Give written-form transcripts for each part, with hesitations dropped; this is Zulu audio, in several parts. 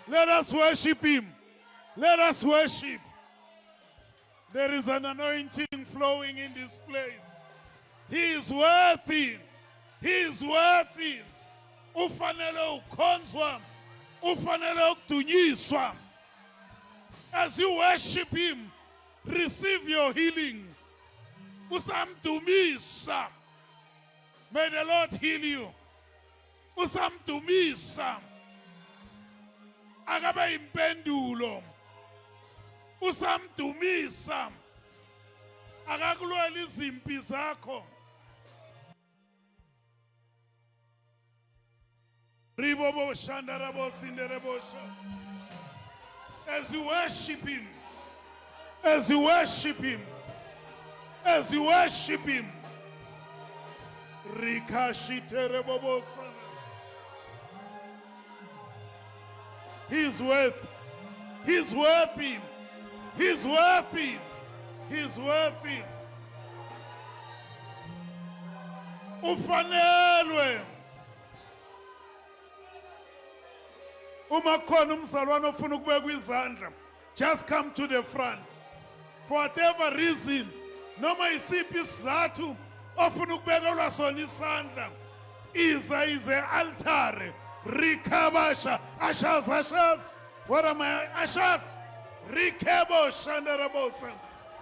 Let us worship him. Let us worship. There is an anointing flowing in this place. He is worthy. He is worthy. Ufanele ukhonzwa. Ufanele ukudunyiswa. As you worship him, receive your healing. Usamdumisa. May the Lord heal you. Usamdumisa. Akabe impendulo. Usamdumisa. Akakulwela izimpi zakho. Ribobo shandarabo sinderebosha. As you worship him, as you worship him, as you worship him, Rikashiterebobosa. He's worthy. He's worthy. He's worthy. He's worthy. Ufanelwe. Uma khona umzalwane ofuna ukubeka izandla, just come to the front. For whatever reason, noma isiphi isizathu ofuna ukubekelwa sona isandla, ize altare, rikabasha, ashas. What am I? Ashas, rikebo shandarabosa.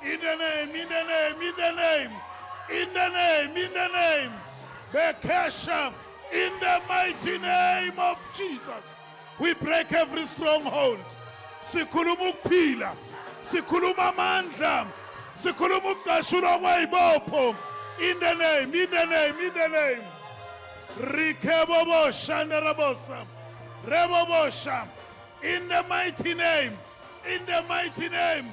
In the name, in the name, in the name, in the name, in the name, Bekesha, in the mighty name of Jesus. We break every stronghold. Sikhuluma ukuphila, sikhuluma amandla, sikhuluma ukugashulwa kwezibopho. In the name, in the name, in the name. Rikebobo shandarabosa, rebobosha. In the mighty name, in the mighty name.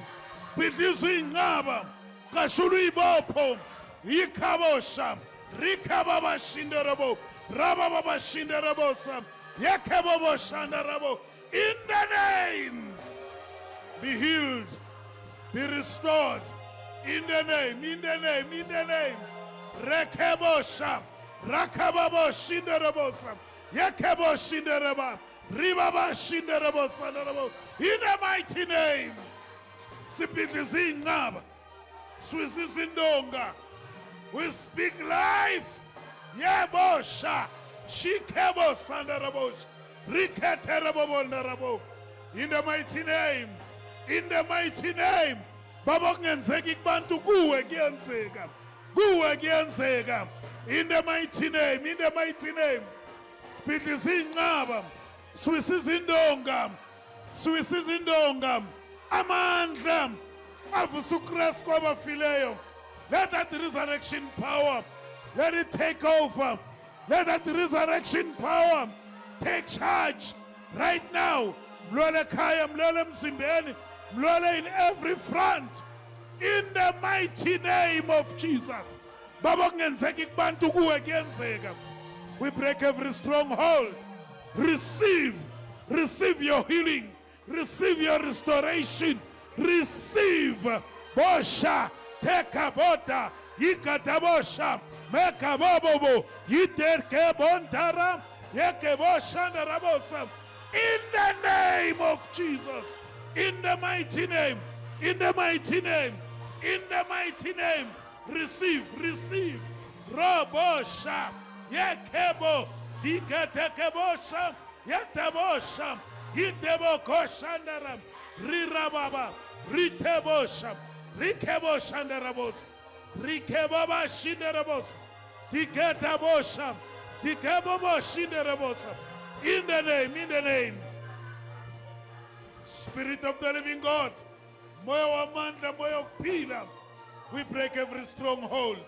Bidlizu ingaba, gashulu ibopho, yikabosha, rikababa shindarabo, rababa shindarabosa. In the name, be healed, be restored. In the name, in the name, in the name. Rekebosha, rakababo shindarabosa, yakebo shindaraba, ribaba shindarabosa. In the mighty name, Sipitizingaba, Swissindonga. We speak life. Yebosha. Shikebo Sandarabosh, Riketerabo. In the mighty name, in the mighty name, Babongenzeki Bantu Gu again Sega, in the mighty name, in the mighty name, Spitizingabam, Swissindongam, Amandlam, Avusukras Kwaba Fileo. Let that resurrection power, let it take over. Let that resurrection power take charge right now. Mlole Kaya, Mlole Msimbeni, Mlole in every front. In the mighty name of Jesus. We break every stronghold. Receive your healing. Receive your restoration. Receive. Bosha, Tekabota, Yikatabosha. Mekabobo, Yiterke Bontara, Yekebosha Rabosa. In the name of Jesus, in the mighty name, in the mighty name, in the mighty name, receive. Robosha, Yekebo, Dikatekebosha, Yetabosha, Yitebokoshandaram, Rirababa, Ritebosha, Rikeboshandarabos. Rikebaba shinderabos, Tiketabosha, Tikebobo shinderabos. In the name, Spirit of the living God, Moyo Amanda, Moyo Pila, we break every stronghold.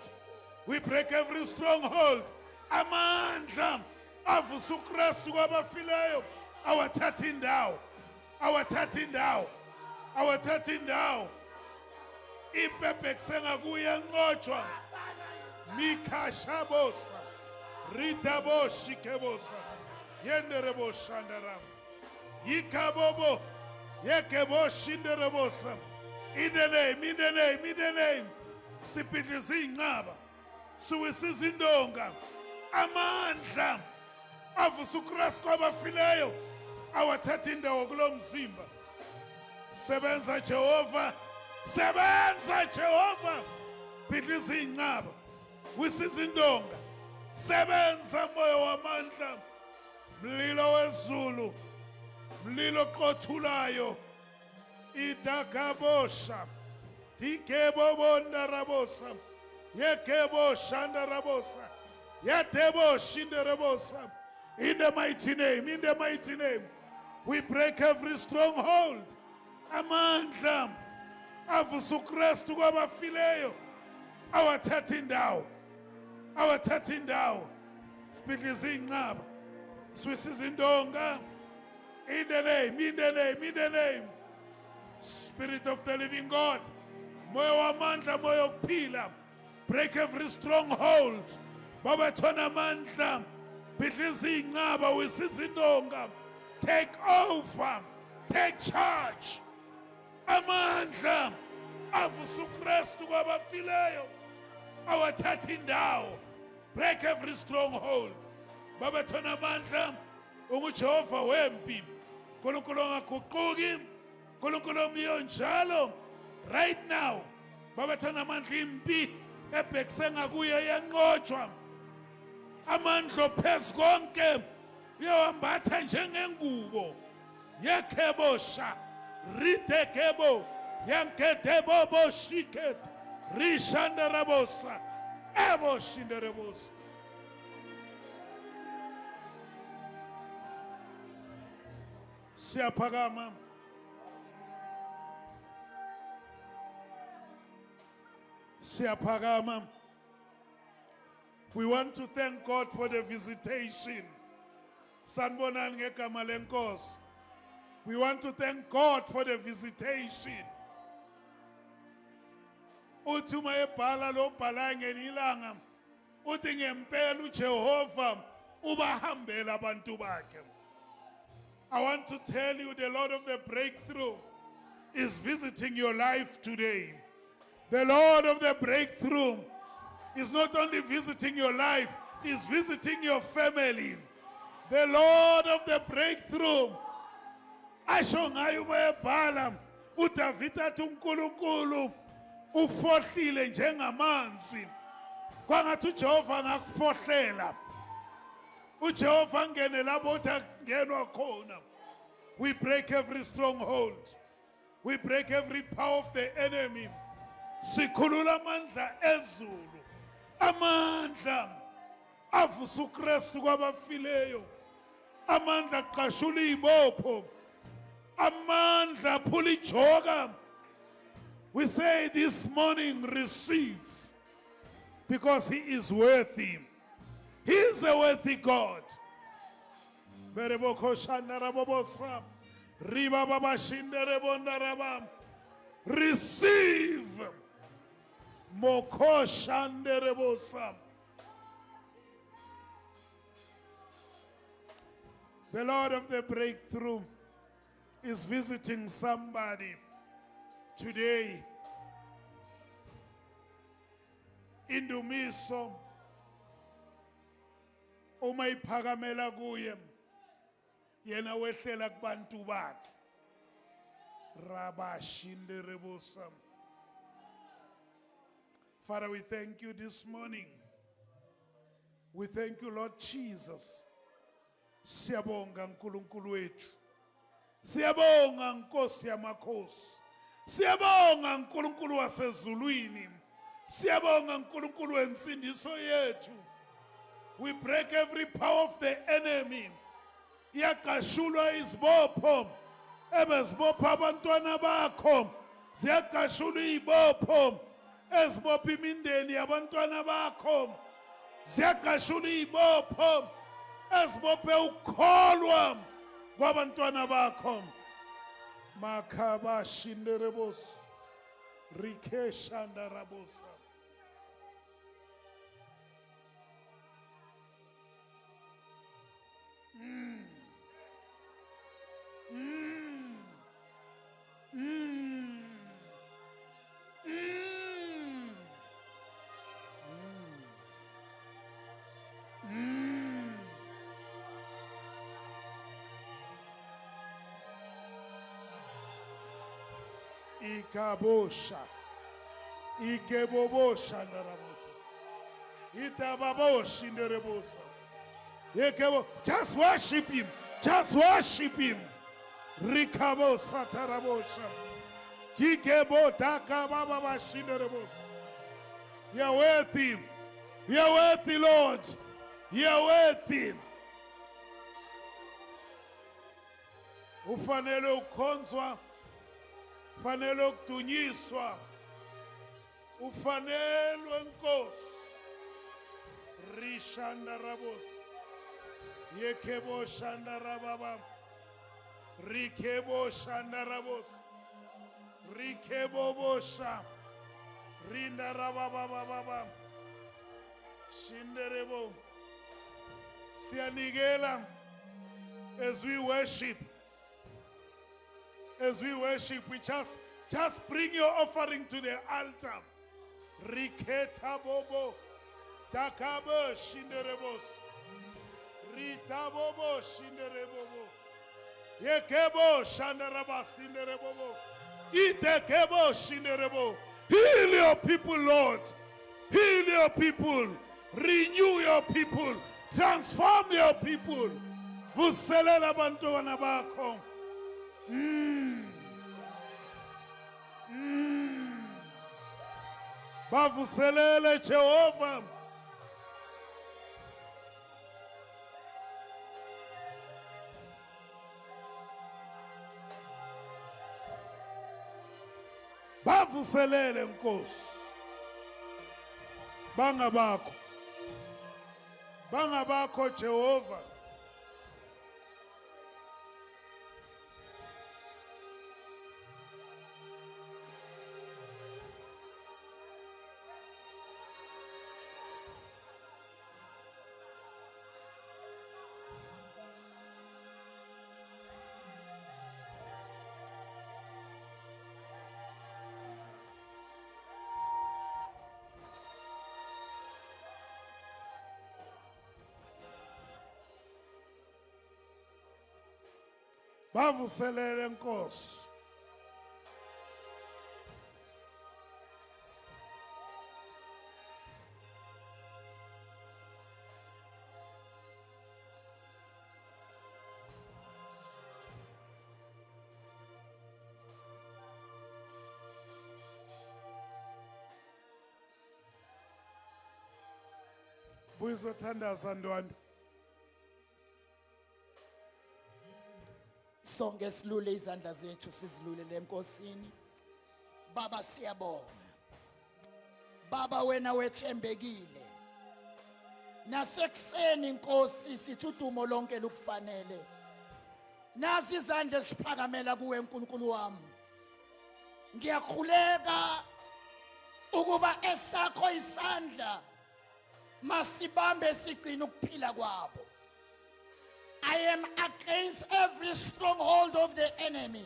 We break every stronghold. Amanda, Avusukras to our Fileo, our tatting down, our tatting down, our tatting down. Ipepek sengakuya ngochwa Mikashabosa Ritabo shikebosa Yenderebo shandaram Yikabobo Yekebo shinderebosa. In the name Sipitizingaba Suisizindonga Amandla Avusukras Kwaba Fileo awathatha indawo kulo mzimba. Sebenza Jehova, sebenza Jehova. Bhidliza iy'nqaba, wisiza indonga. Sebenza moya wamandla, mlilo wezulu, mlilo oxothulayo. Idakabosha, Tikebo Bondarabosa, Yekebo Shandarabosa, Yatebo Shindarabosa. In the mighty name, in the mighty name, we break every stronghold. Amandla, avusukrestu kwabafileyo, awathatha indawo, awathatha indawo. Sibhidliza iy'nqaba, siwisiza indonga. In the name, in the name, in the name. Spirit of the living God, moya wamandla, moya okuphila, break every stronghold. Baba thona amandla, bhidliza iy'nqaba, wisiza indonga. Take over, take charge. Amandla avusa uKristu kwabafileyo, awathatha indawo. Break every stronghold. Baba thona amandla, unguJehova wempi, uNkulunkulu ongaguquki, uNkulunkulu omiyo njalo. Right now, Baba thona amandla, impi ebhekise ngakuye iyanqotshwa. Amandla phezu konke uyawambatha njengengubo. Yekhebosha, ritekebo, yanketebo boshiket, rishandarabosa, ebo shindarebosa. Siyaphakama. Siyaphakama. We want to thank God for the visitation. Sanibonani ngegama lenkosi. We want to thank God for the visitation. Uthi uma ebhala lo bhala ngenilanga, uthi ngempela uJehova ubahambela abantu bakhe. I want to tell you, the Lord of the breakthrough is visiting your life today. The Lord of the breakthrough is not only visiting your life, he's visiting your family. The Lord of the breakthrough, asho ngayo uma ebhala, uDavid athi uNkulunkulu ufohlile njengamanzi. Kwangathi uJehova ngakufohlela. uJehova ngene lapho ngenwa khona. We break every stronghold. We break every power of the enemy. Sikhulula amandla ezulu. Amandla avusa uKristu kwabafileyo. Amandla aqashula izibopho. Amandla aphula ijoka. We say this morning, receive, because he is worthy. He is a worthy God. Receive. The Lord of the breakthrough is visiting somebody today. Indumiso uma iphakamela kuye, yena wehlela kubantu bakhe. Rabashinde rebosa. Father, we thank you this morning. We thank you, Lord Jesus. Siyabonga nkulunkulu wethu. Siyabonga nkosi yamakhosi. Siyabonga nkulunkulu wasezulwini. Siyabonga nkulunkulu wensindiso yethu. We break every power of the enemy. Yakashulwa izibopho. Ebezibopha abantwana bakho. Ziyakashulwa izibopho. Ezibopha imindeni yabantwana bakho. Ziyakashulwa izibopho. Ezibophe ukukholwa kwabantwana bakho. Makaba shinderebos. Rikeshanda rabosa. Ikabosha. Ikebobosha ndarabosa. Itababoshi ndarabosa. Yekebo. Just worship him. Just worship him. Rikabosa tarabosha. Jikebo takabababashi ndarabosa. You're worthy. You're worthy, Lord. You're worthy. Ufanele ukhonzwa. Ufanele ukudunyiswa. Ufanelwe Nkosi. Rishanda rabos. Yekebo shanda rababa. Rikebo shanda rabos. Rikebo bosha. Rinda rababa. Shinderebo. Sianigela. As we worship, we just bring your offering to the altar. Riketa bobo. Takabo shinderebos. Rita bobo shinderebobo. Yekebo shandaraba sinderebobo. Itekebo shinderebo. Heal your people, Lord. Heal your people. Renew your people. Transform your people. Vuselela bantwana bakho. Bavuselele Jehovah. Bavuselele Nkosi. Bangabakho. Bangabakho Jehovah. Bavuselele Nkosi. Buyizothandaza Ndwandwe. Sonke silule izandla zethu sizilulele enkosini. Baba siyabonga. Baba wena wethembekile. Nasekuseni Nkosi sithi udumo lonke lukufanele. Nazi izandla siphakamela kuwe uNkulunkulu wami. Ngiyakhuleka ukuba esakho isandla masibambe sigcina ukuphila kwabo. I am against every stronghold of the enemy.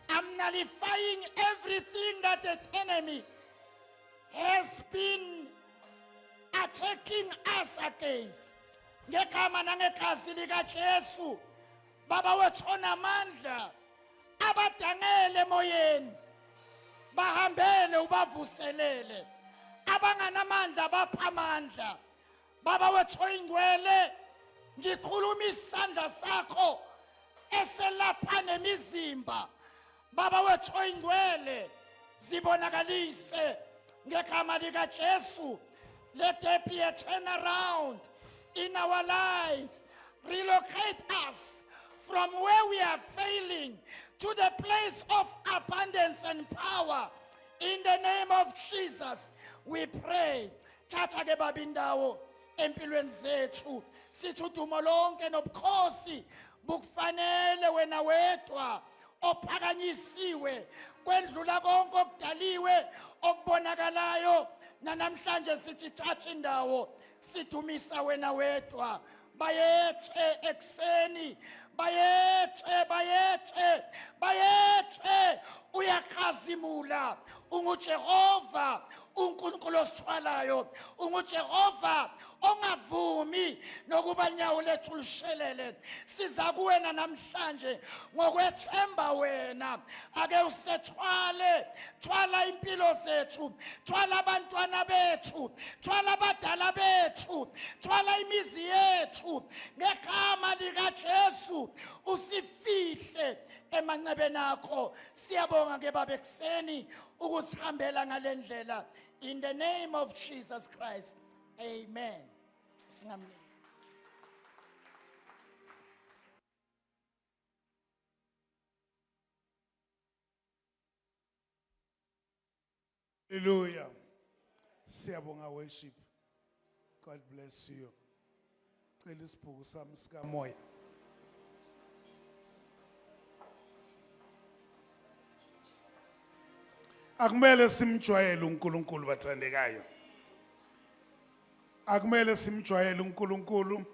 I'm nullifying everything that the enemy has been attacking us against. Ngegama nangegazi lika Jesu, Baba wethu onamandla, abadangele emoyeni, bahambele ubavuselele. Abanganamandla bapha amandla. Baba wethu oyingcwele, ngikhuluma isandla sakho eselapha nemizimba. Baba wethu oyingcwele, zibonakalise ngegama lika Jesu. Let there be a turnaround in our life. Relocate us from where we are failing to the place of abundance and power. In the name of Jesus, we pray. Thatha ke baba indawo empilweni zethu. Sithi udumo lonke nobukhosi bukufanele wena wedwa ophakanyisiwe kwendlula konke okudaliwe okubonakalayo. Nanamhlanje sithi thatha indawo sidumisa wena wedwa. Bayethe ekseni, bayethe uyakhazimula. UnguJehova uNkulunkulu osithwalayo unguJehova ongavumi nokuba nyawo lethu lishelele. Siza kuwena namhlanje ngokwethemba wena. Ake usethwale, thwala impilo zethu, thwala abantwana bethu, thwala abadala bethu, thwala imizi yethu ngegama likaJesu. Usifihle emancebeni akho. Siyabonga ke baba ekseni ukusihambela ngale ndlela. In the name of Jesus Christ. Amen. Singamnike. Hallelujah. Siyabonga worship. God bless you. Cela isibhuku sami sikamoya. Akumele simjwayele uNkulunkulu bathandekayo. Akumele simjwayele uNkulunkulu.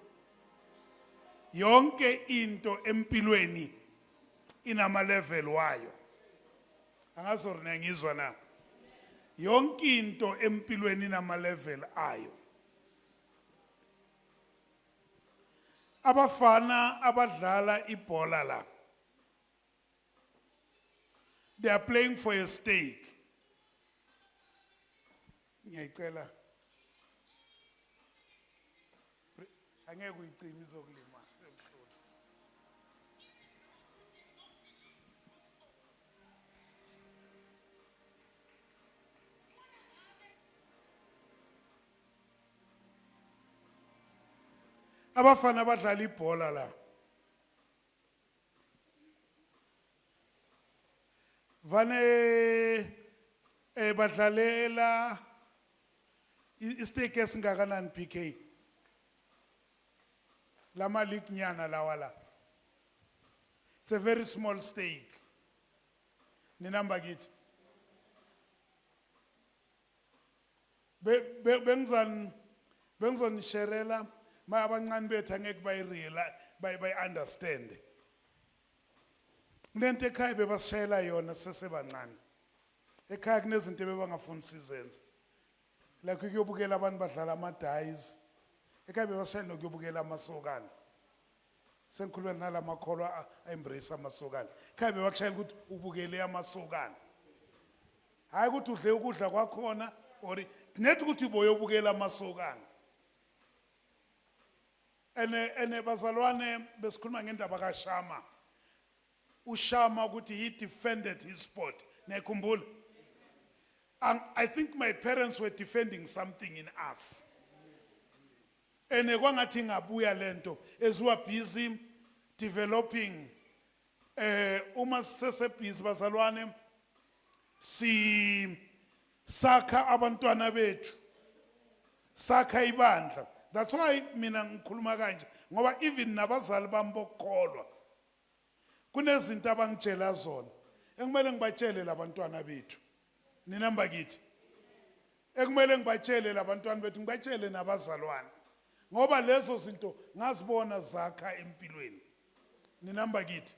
Yonke into empilweni inama level wayo. Angazorina ngizwa na. Yonke into empilweni inama level ayo. Abafana abadlala ibhola la. They are playing for a stake. Ngiyacela. Angeke uyicime izokulima. Abafana abadlala ibhola la. Vane badlalela istake esingakanani PK. Lama league nyana lawala. It's a very small stake. Ni number git. Bengzan sherela ma abancane bethu angeke bayi understand. Lento ekhaya bebasishayela yona sesebancane. Ekhaya kunezinto ebebangafuni sizenze. Like ukuyobukela abantu badlala ama-dice. Ekhaya bebasishayela nokuyobukela amasokana. Sengikhuluma nalamakholwa a-embrace amasokana. Ekhaya bebakushayela ukuthi ubukele amasokana. Hayi ukuthi udle ukudla kwakhona or net ukuthi uboyobukela amasokana. Ene bazalwane besikhuluma ngendaba kaShama. Ushama ukuthi he defended his sport. Nekhumbula. I think my parents were defending something in us. And kwangathi ngabuya lento as we are busy developing uma sese busy bazalwane si sakha abantwana bethu. Sakha ibandla. That's why mina ngikhuluma kanje ngoba even nabazali bami bokholwa kunezinto abangitshela zona ekumele ngibatshele labantwana bethu. Ninamba kithi. Ekumele ngibatshele labantwana bethu ngibatshele nabazalwane. Ngoba lezo zinto ngazibona zakha empilweni. Ninamba kithi.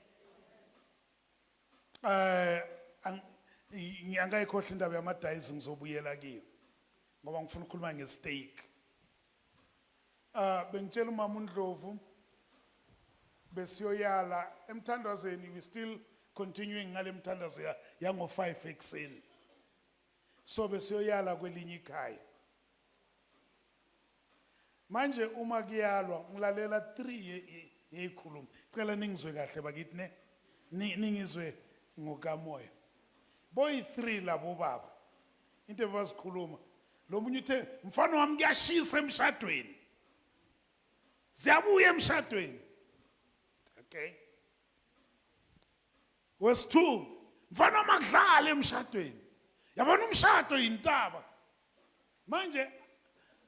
Ngiyangayikhohle indaba yamadayizi ngizobuyela kiyo. Ngoba ngifuna ukukhuluma ngestake. Bengitshela umama uNdlovu besiyoyala emthandazweni we still continuing ngale mthandazo yango 5 ekseni. So besiyoyala kwelinye ikhaya. Manje uma kuyalwa ngilalela 3 yeyikhuluma. Cela ningizwe kahle bakithi ne. Ningizwe ngokamoya. Boy 3 labo baba. Into ebasikhuluma. Lo munye uthe mfana wami kuyashisa emshadweni. Siyabuya emshadweni. Okay. Verse 2. Mfana makudlala emshadweni. Yabona umshado yintaba. Manje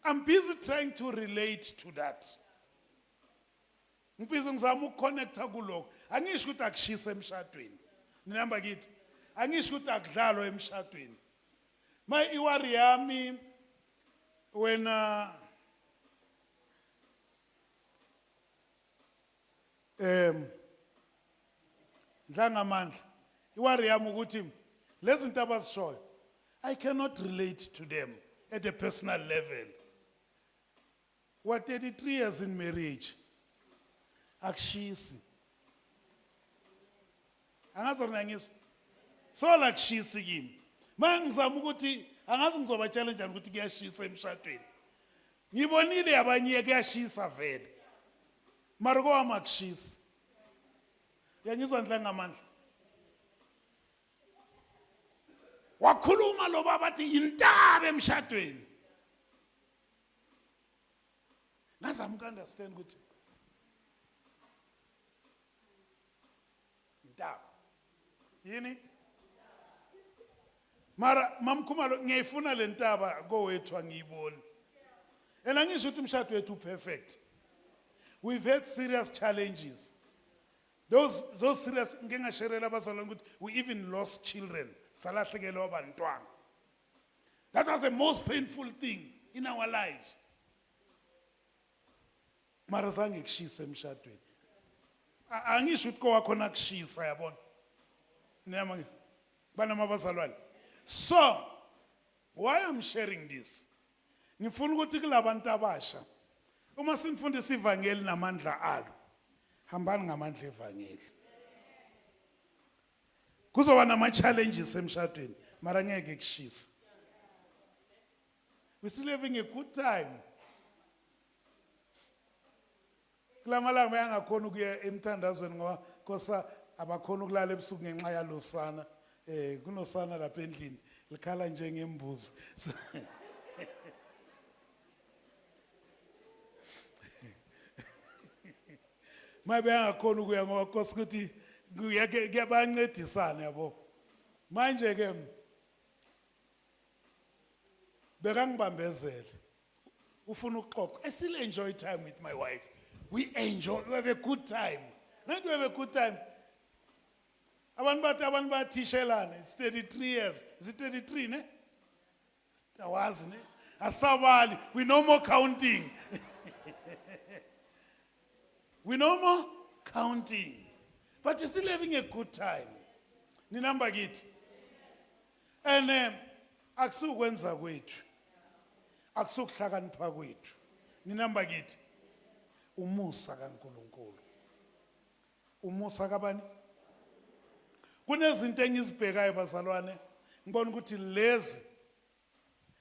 I'm busy trying to relate to that. Ngibhizi ngizama ukukonnecta kuloko. Angisho ukuthi akushisa emshadweni. Ninamba kithi. Angisho ukuthi akudlalwa emshadweni. Iwari yami wena ndlangamandla iwari yami ukuthi lezi zinto abazishoyo I cannot relate to them at a personal level. What 33 years in marriage? Akushisi. Angazi ngiyangizwa. So la kushisi kimi. Mangizama ukuthi angazi ngizoba challenge ukuthi kuyashisa emshadweni. Ngibonile abanye kuyashisa vele. Mara kwami akushisi. Yangizwa ndla ngamandla. Wakhuluma lo baba athi intaba emshadweni. Ngazama ukunderstand ukuthi intaba. Yini? Mara mamkhumalo ngiyifuna le ntaba kowethu angiyiboni. Ena ngisho ukuthi umshado wethu perfect. We've had serious challenges. Those serious ngingasherela abazalwane ukuthi we even lost children. Salahlekelwa abantwana. That was the most painful thing in our lives. Mara zange kushisa emshadweni. Angisho ukuthi kowakhona kushisa yabona. Niyama bana mabazalwane. So, why I'm sharing this? Ngifuna ukuthi kulabantu abasha uma sinifundisa ivangeli namandla alo, hambani ngamandla evangeli. Kuzoba nama-challenges emshadweni, mara ngeke kushisa. We're still having a good time. Kulamalanga bayangakhona ukuya emthandazweni ngoba kosa abakhona ukulala ebusuku ngenxa yalosana. Kunosana lapha endlini likhala njengembuzi. Mabe angakhona ukuya ngoba kosi ukuthi kuyabancedisana yabo. Manje ke bekangibambezele. Ufuna ukuxoxa. I still enjoy time with my wife. We have a good time. Not we have a good time. Abantu bathishelana. It's 33 years. Is it 33, ne? Awazi, ne? Asabali. We no more counting. We no more counting. But we're still having a good time. Ninamba git. And akusukwenza kwethu. Akusukuhlakanipha kwethu. Ninamba git. Umusa kaNkulunkulu. Umusa kabani? Kunezinto engizibhekayo bazalwane, ngibona ukuthi lezi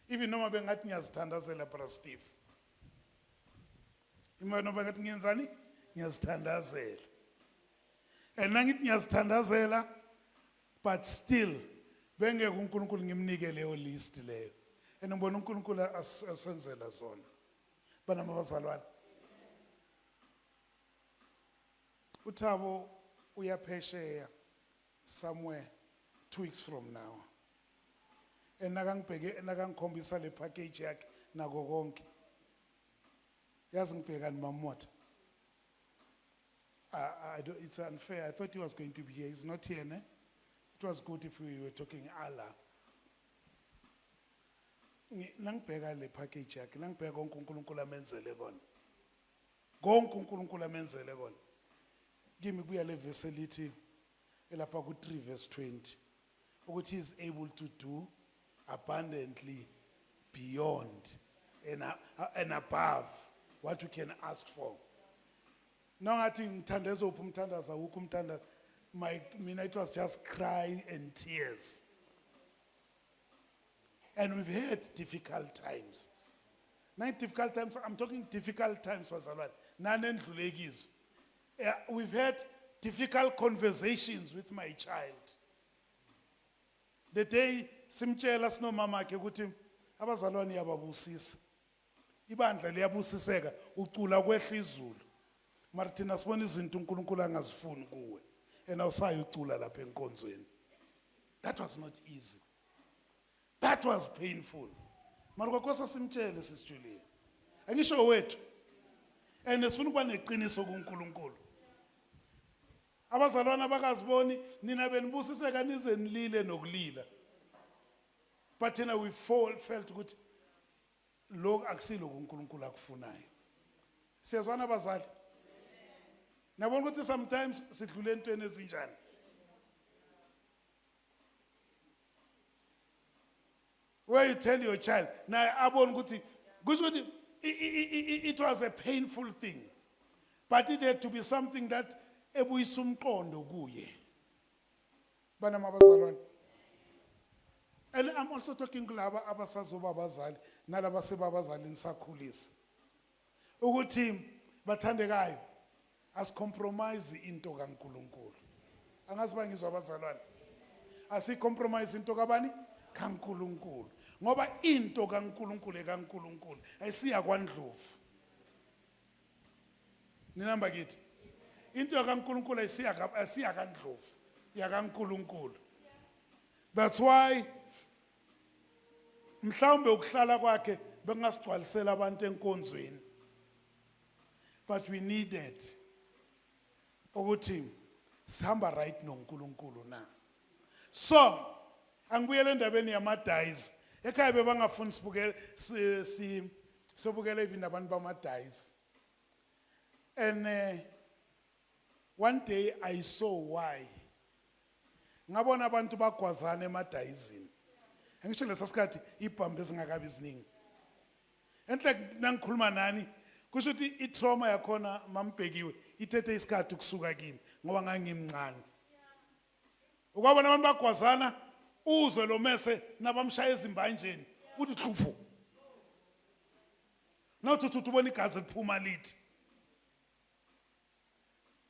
even noma bengathi ngiyazithandazela Brother Steve. Ima noma bengathi ngiyenzani? Ngiyazithandazela. And nangithi ngiyazithandazela but still bengeke uNkulunkulu ngimnike leyo list leyo. And ngibona uNkulunkulu asenzela zona. Bana mabazalwane. Uthabo uyaphesheya somewhere 2 weeks from now. And nakangikhombisa le package yakhe nako konke. Yazi ngibheka nimamota. It's unfair. I thought he was going to be here. He's not here, ne? It was good if we were talking Allah. Nangibheka le package yakhe, nangibheka konke uNkulunkulu amenzele kona. Konke uNkulunkulu amenzele kona. Kimi kuya le verse elithi elapha ku 3 verse 20. Ukuthi he is able to do abundantly beyond and above what we can ask for. Nangathi ngithandeza uphi umthandaza ukho umthanda mina it was just cry and tears. And we've had difficult times. Not difficult times, I'm talking difficult times bazalwane. Nanendlulekizo. We've had difficult conversations with my child. The day simtshela sino mama ke ukuthi abazalwane yababusisa. Ibandla liyabusiseka ucula kwehla izulu. Martina sibona izinto uNkulunkulu angazifuni kuwe. And awusayo ucula lapha enkonzweni. That was not easy. That was painful. Mara kwakosa simtshele sisijulia. Angisho wethu. And sifuna ukuba neqiniso kuNkulunkulu. Abazalwane abakaziboni nina benibusiseka nize nilile nokulila. But we felt ukuthi lo akusilo kuNkulunkulu akufunayo. Siyazwana abazali? Nabona ukuthi sometimes sidlule entweni ezinjani. where you tell your child, na abon ukuthi kusho ukuthi it was a painful thing, but it had to be something that ebuyisa umqondo kuye. Bana mabazalwane. And I'm also talking to laba abasazoba abazali nalaba sebabazali nisakhulisa. Ukuthi bathandekayo asicompromise into kaNkulunkulu. Angazi bangizwa abazalwane. Asicompromise into kabani? KaNkulunkulu. Ngoba into kaNkulunkulu ayisiya kwaNdlovu. Ninamba kithi. Into kaNkulunkulu ayisiya kaNdlovu, ya kaNkulunkulu. That's why mhlawumbe ukuhlala kwakhe bengasigcwalisela abantu enkonzweni. But we needed ukuthi sihamba right noNkulunkulu na. So angibuyele endabeni yama-dies. Ekhaya bebangafuni sobukela even abantu bama-dies. And one day I saw why. Ngabona abantu bagwazana emadayizini. Angisho lesa sikhathi ibhambe ezingakabi ziningi. Enhle nangikhuluma nani kusho ukuthi itrauma yakhona mambhekiwe ithethe isikhathi ukusuka kimi ngoba ngangimncane. Ukwabona abantu bagwazana uzwe lo mese nabamshaya ezimbanjeni uthi xufu. Nawuthi ubona igazi liphuma lithi.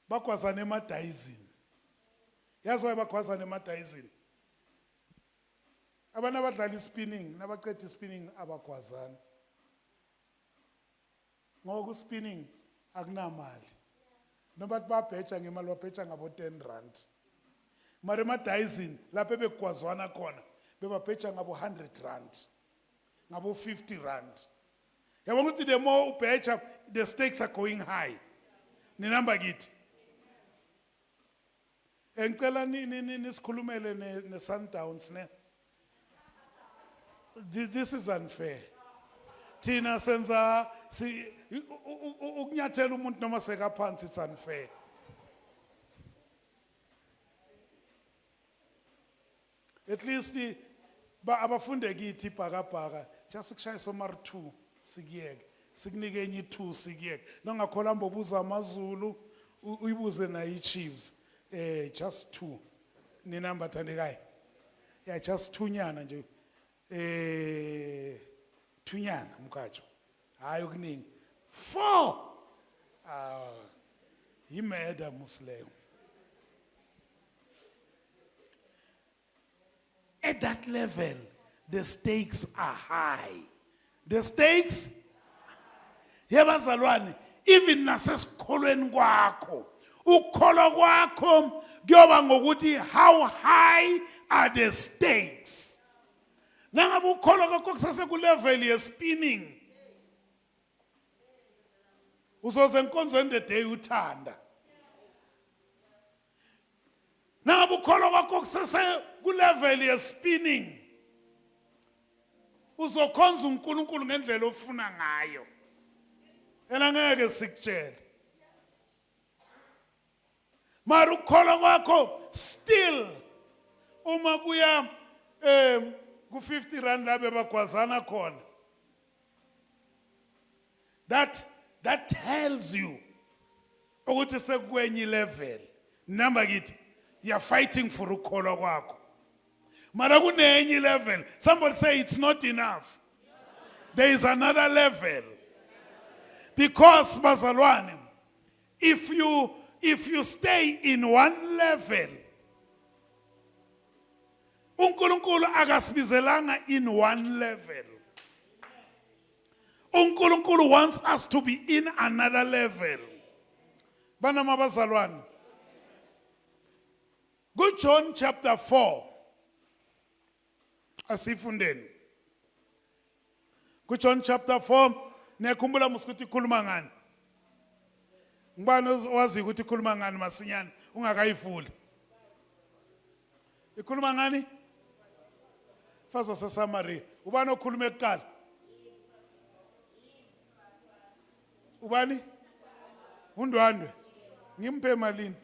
Bagwazana emadayizini. Yazi why bagwazana emadayizini? Abantu abadlala ispinning nabaqeda ispinning abagwazana. Ngoku spinning akunamali. Noma babheja ngemali babheja ngabo 10 rand. Mara emadayizini lapho begwazwana khona bebabheja ngabo 100 rand. Ngabo 50 rand. Yabona ukuthi the more ubheja the stakes are going high. Ninamba kithi. Engicela nisikhulumele ne-Sundowns ne. This is unfair. Tina senza ukunyathela umuntu noma sekaphansi, it's unfair. At least abafunde kithi ibhakabhaka just kushaya somar 2 sikiyeke sikunike enye 2 sikiyeke nongakhola mbobuza amaZulu uyibuze na iChiefs just 2 ninamba thandekayo yeah just 2 nyana nje 2 nyana mkhatsho hayi okuningi 4 yimeda musleyo. At that level, the stakes are high. The stakes, yebazalwane, even nasesikholweni kwakho, ukholwa kwakho kuyoba ngokuthi how high are the stakes. Nangabe ukholwa kwakho kusase ku level ye spinning. Uzoze enkonzweni the day uthanda. Nangabe ukholwa kwakho kusase ku level ye spinning. Uzokhonza uNkulunkulu ngendlela ofuna ngayo. Engeke sikutshela. Mara ukholwa kwakho still uma kuya ku 50 rand labe bagwazana khona. That tells you ukuthi sekwenye level. Number kithi you're fighting for ukholwa kwakho. Mara kunenye level. Somebody say it's not enough. There is another level. Because bazalwane, if you stay in one level, uNkulunkulu akasibizelanga in one level. uNkulunkulu wants us to be in another level. Bana mabazalwane. Go John chapter 4. Asifundeni. Go John chapter 4. Nekhumbula musikuthi ikhuluma ngani. Ngibani owazi ukuthi ikhuluma ngani masinyane ungakayifuli. Ikhuluma ngani? Mfazi waseSamaria. Ubani okhuluma ekuqala? Ubani? Undwandwe. Ngimpe malini?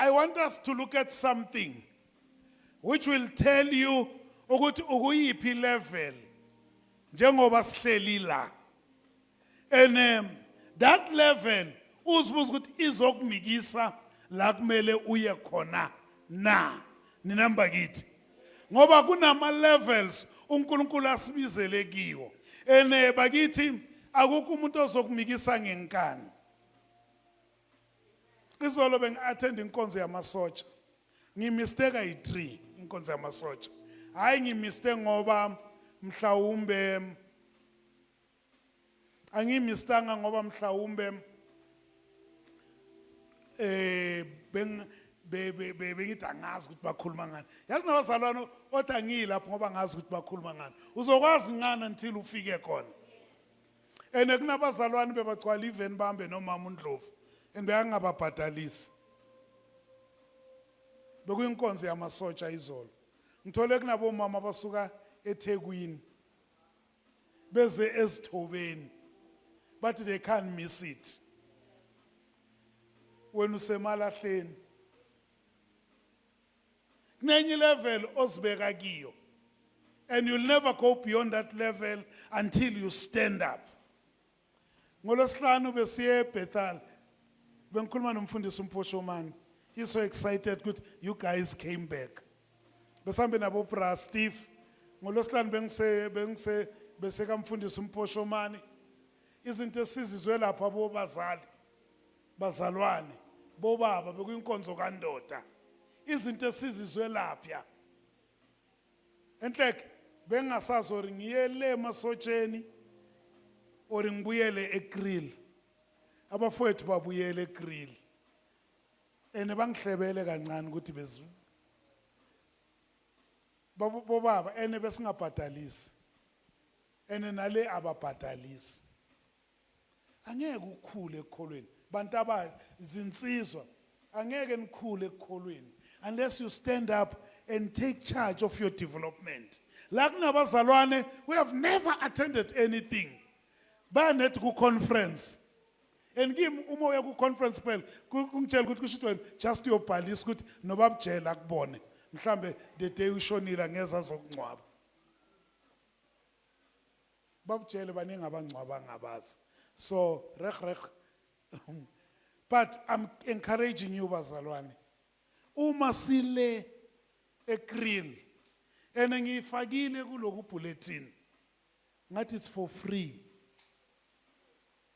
I want us to look at something which will tell you ukuthi ukuyiphi level njengoba sihleli la. And that level uzibuza ukuthi izokumikisa la kumele uye khona na. Ninamba kithi. Ngoba kunama levels uNkulunkulu asibizele kiwo. And bakithi akukho umuntu ozokumikisa ngenkani. Izolo bengi-attend inkonzo yamasotsha. Ngimisteka i-3 inkonzo yamasotsha. Hayi ngimiste ngoba mhlawumbe angimistanga ngoba mhlawumbe bengithi angazi ukuthi bakhuluma ngani. Yazi nabazalwane othi angilapho ngoba ngazi ukuthi bakhuluma ngani. Uzokwazi ngani until ufike khona. And kunabazalwane bebagcwala even bambe nomama uNdlovu. And bengababhadalisi. Bekuyinkonzo yamasotsha izolo. Ngithole kunabo mama basuka eThekwini. Beze eSithobeni. But they can't miss it. When usemalahleni. Kunenye level ozibeka kiyo. And you'll never go beyond that level until you stand up. NgoLwesihlanu besiye eBethel. Bengikhuluma nomfundisi uMposhomani. He's so excited good you guys came back. Besambe nabo Bra Steve. NgoLwesihlanu bese kamfundisi uMposhomani. Izinto esizizwe lapha bobazali. Bazalwane. Bobaba bekuyinkonzo kaNdoda. Izinto esizizwe lapha. Enhleke bengasazi ori ngiyele emasotsheni ori ngibuyele eGrill. Abafowethu babuyele eGrill. Ene bangihlebele kancane ukuthi bezwe. Bobaba ene besingabhadalisi. Ene nale ababhadalisi. Angeke ukukhule ekholweni. Bantu abazinsizwa angeke nikhule ekholweni unless you stand up and take charge of your development. La kunabazalwane we have never attended anything. Banet ku conference. And give uma uya ku conference phela kungitshela ukuthi kusho wena just uyobhalisa ukuthi nobabjela kubone. Mhlambe the day ushonila ngeza zokungcwaba. Babjele baningi abangcwaba ngabazi. So reg. But I'm encouraging you bazalwane. Uma sile eGrill ene ngifakile kuloku bulletin. Ngathi it's for free.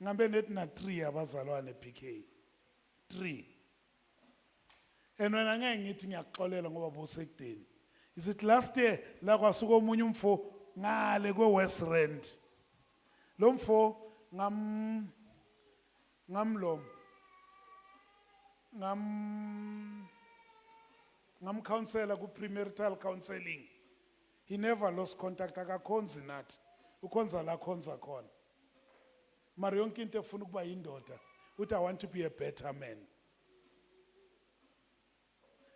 Ngambe net na 3 abazalwane PK. 3. And when angeke ngithi ngiyaxolela ngoba bosekudeni. Is it last year la kwasuka omunye umfo ngale kweWest Rand. Lo mfo ngamlom counselor ku premarital counseling. He never lost contact akakhonzi nathi ukhonza la khonza khona mara yonke into efuna ukuba yindoda uthi I want to be a better man.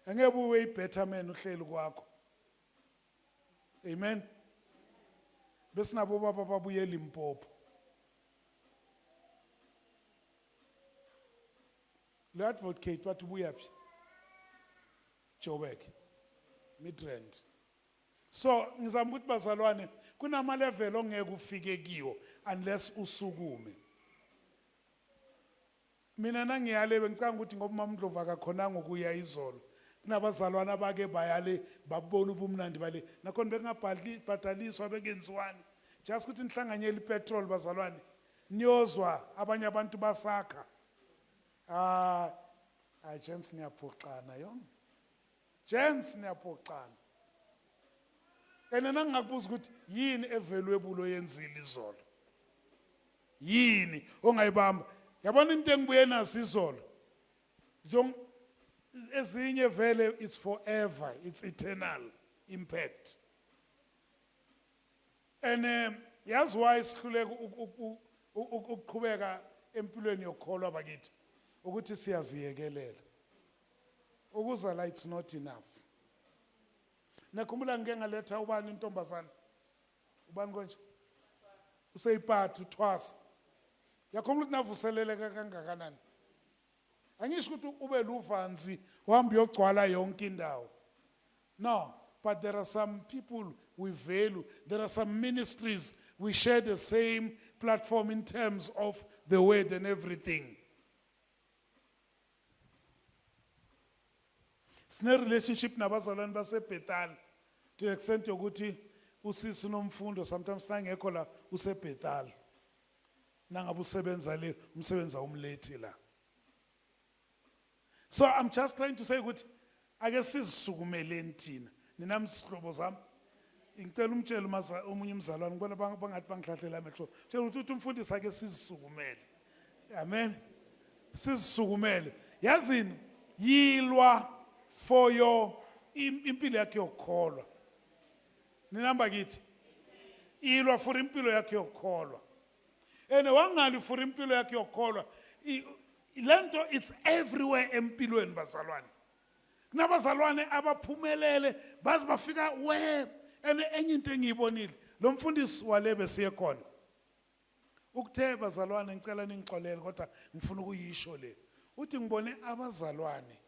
Angeke ube better man uhleli kwakho. Amen. Bese nabo baba babuye eLimpopo. Le advocate bathi ubuya phi? Joburg. Midrand. So ngizama ukuthi bazalwane kunama level ongeke ufike kiwo unless usukume. Mina nangiyale bengicanga ukuthi ngoba mama Ndlovu akakhonanga ukuya izolo. Kunabazalwana abake bayale babona ubumnandi bale. Nakhona bengabhadaliswa bekenziwani. Just ukuthi nihlanganyele ipetrol bazalwane. Niyozwa abanye abantu basakha. Gents niyaphoxana yong. Gents niyaphoxana. Ene nangakubuza ukuthi yini evaluable oyenzile izolo. Yini ongayibamba. Yabona into engibuye nazo izolo. Ezinye vele it's forever, it's eternal impact. And yazi why sihluleka ukuqhubeka empilweni yokholwa bakithi ukuthi siyaziyekelela. Ukuza la it's not enough. Nakhumbula ngeke ngaletha ubani intombazana. Ubani konje? Useyiphatha uthwasa. Yakhombula ukuthi navuseleleka kangakanani. Angisho ukuthi ube luvanzi uhambe uyogcwala yonke indawo. No, but there are some people we value. There are some ministries we share the same platform in terms of the word and everything. Sine relationship nabazalwane baseBethal to the extent yokuthi usisi nomfundo sometimes nangekho la useBethal. Nangabe usebenza le umsebenza umlethi la. So I'm just trying to say ukuthi ake sizisukumeleni thina. Nina msihlobo zami. Ngicela umtshele omunye umzalwane ngibona bangathi bangihlahlela amehlo. Tshela ukuthi umfundisi ake sizisukumele. Amen. Sizisukumele. Yazini yilwa for your impilo yakhe yokukholwa. Ninamba kithi. Yilwa for impilo yakhe yokukholwa. Ene wangali for impilo yakhe yokukholwa. Lento it's everywhere empilweni bazalwane. Kunabazalwane abaphumelele bazi bafika ene enye into engiyibonile lo mfundisi walebe siye khona. Ukuthe bazalwane ngicela ningixolele kodwa ngifuna ukuyisho le. Uthi ngibone abazalwane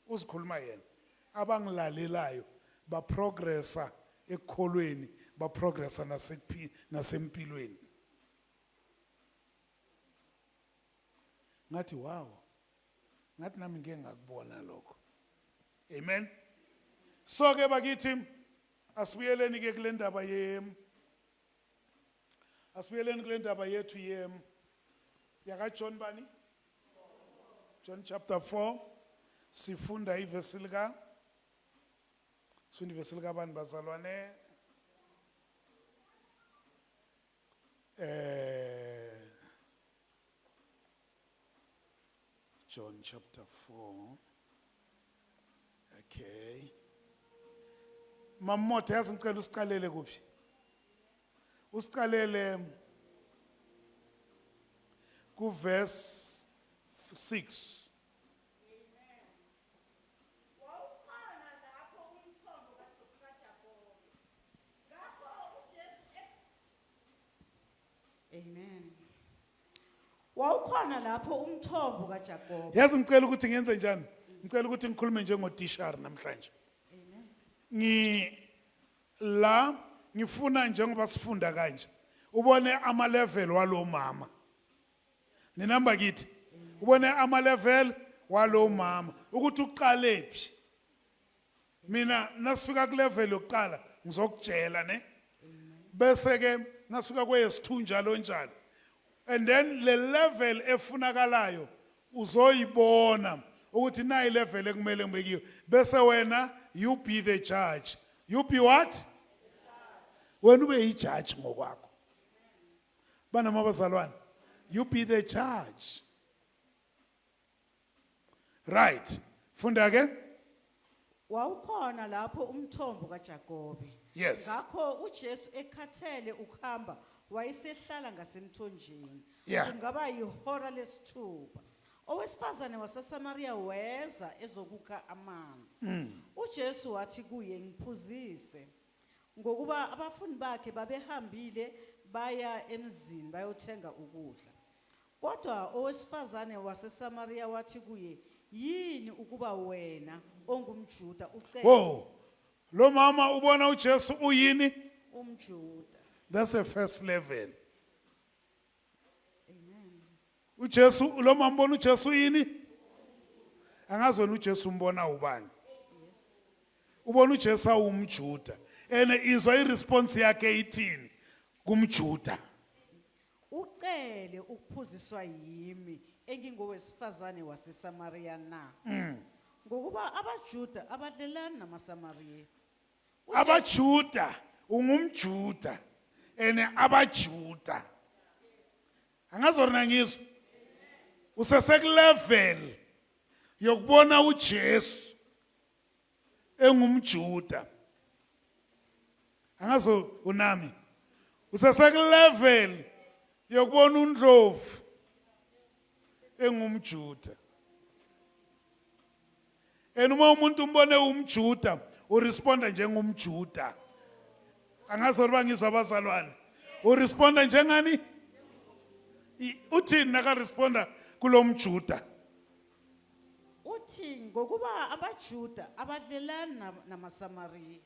uzikhuluma yena abangilalelayo ba progressa ekukholweni ba progressa nasempilweni. Ngathi wow. Ngathi nami ngeke ngakubona lokho. Amen. So ke bakithi asibuyeleni ke kule ndaba yethu yaka John bani? John chapter 4 sifunda ivesi lika bani bazalwane John chapter 4. Okay. Mamothe yazi ngicela usiqalele kuphi? Usiqalele ku verse 6. Amen. Wawukhona lapho umthombo kaJakobe. Yazi ngicela ukuthi ngenze njani? Ngicela ukuthi ngikhulume njengodishari namhlanje. Ngifuna njengoba sifunda kanje ubone ama level walo mama. Ninamba kithi ubone ama level walo mama ukuthi uqale phi. Mina nasifika ku level yokuqala ngizokutshela ne. Bese ke nasifika kweyesithu njalo. And then le level efunakalayo uzoyibona ukuthi nayi level ekumele ngibekiwe. Bese wena you be the judge. You be what? Wena ube yijudge ngokwakho. Bana mabazalwane, you be the judge. Right. Funda ke? Wawukhona lapho umthombo kaJakobe. Yes. Ngakho uJesu ekhathele ukuhamba wayesehlala ngasemthonjeni. Yeah. Kungaba yihora lesithupha. Owesifazane waseSamaria weza ezokukha amanzi. uJesu wathi kuye ngiphuzise. Ngokuba abafundi bakhe babehambile baya emzini bayothenga ukudla. Kodwa owesifazane waseSamaria wathi kuye yini ukuba wena ongumJuda ucela. Whoa. Lo mama ubona uJesu uyini? umJuda. That's a first level. Amen. uJesu lo mama ubona uJesu yini? Angazi wena uJesu umbona ubani? Ubona uJesu umJuda. Ene izwa iresponse yakhe ithini kumJuda. Ucele ukuphuziswa yimi engingowesifazane waseSamaria na. Ngokuba abaJuda abadlelani namaSamaria. AbaJuda ungumJuda. Ene abaJuda. Angazi wena ngizwa. Usesek level yokubona uJesu engumJuda. Angazi unami. Usesek level yokubona uNdlovu engumJuda. Uma umuntu umbone umJuda uresponda njengomJuda. Angazi ukuba ngizwa abazalwane. Uresponda njengani? Uthini naka responda kulomJuda? uthi ngokuba abaJuda abadlelani namaSamariya.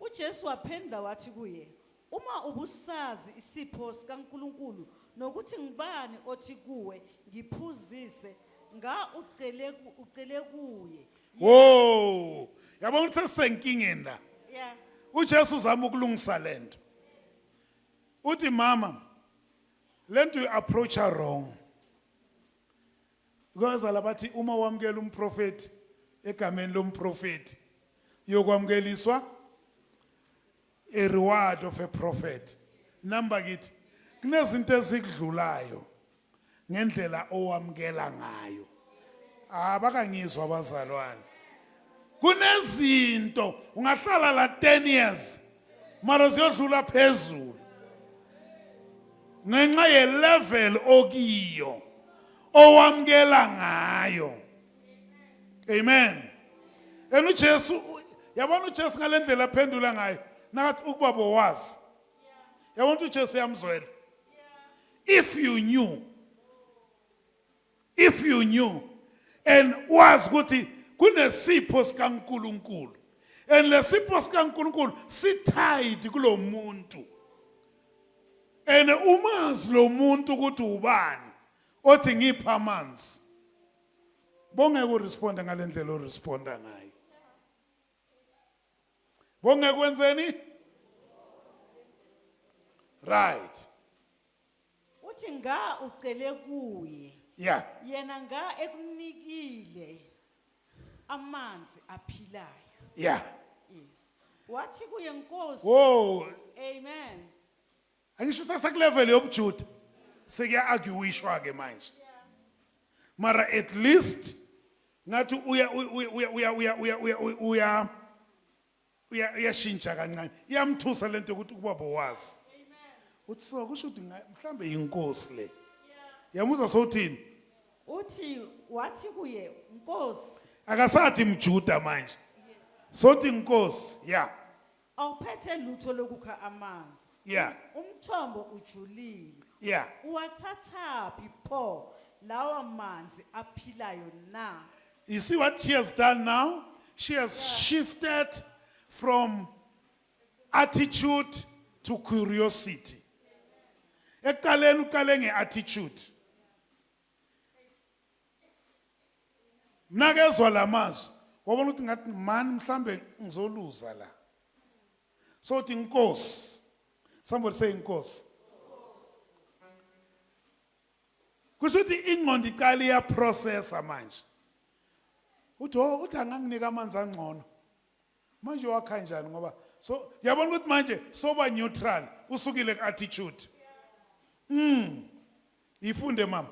uJesu waphendula wathi kuye, uma ubusazi isipho sikaNkulunkulu nokuthi ngibani othi kuwe ngiphuzise nga ucele kuye. Whoa, yabona ukuthi senkingeni la. Yeah. uJesu uzama ukulungisa lento. Uthi mama, lento you approach her wrong. Because alabathi uma wamkela umprofeti egameni lomprofeti yokwamkeliswa a reward of a prophet. Number it. Kunezinto ezikudlulayo ngendlela owamkela ngayo. Abakangizwa abazalwane. Kunezinto ungahlala la 10 years mara ziyodlula phezulu. Ngenxa ye level okiyo owamkela ngayo. Amen. And uJesu yabona uJesu ngalendlela aphendula ngayo nathi ukuba bowazi. Yabona uJesu yamzwela. If you knew and was ukuthi kunesipho sikaNkulunkulu and lesipho sikaNkulunkulu sithied kulo muntu and umazi lo muntu ukuthi ubani othi ngipha amanzi bongeke uresponde ngalendlela oresponda ngayo bongeke kwenzeni right uthi nga ucele kuye. yeah Yena nga ekunikile amanzi aphilayo. yeah Yes. Wathi kuye Nkosi. whoa Amen. angisho sasekulevel yobujuda sekuya arguishwa ke manje mara at least ngathi uyashintsha kancane iyamthusa lento ukuthi kuba bowazi uthi so kusho ukuthi mhlambe inkosi le yamuza sothini Wathi kuye Nkosi. akasathi mjuda manje sothi inkosi yeah Awuphethe lutho lokukha amanzi. yeah Umthombo ujulile. yeah Uwathathaphi pho lawa manzi aphilayo na? you see what she has done now she has shifted from attitude to curiosity ekuqaleni uqale ngeattitude nakezwa lamazwi wabona ukuthi ngathi man mhlambe ngizoluza la so uthi inkosi somebody say inkosi kusho ukuthi ingqondo iqala iyaprocessa manje uthi anganginika amanzi angcono manje wakha njani ngoba so yabona ukuthi manje soba neutral usukile ku-attitude yifunde mama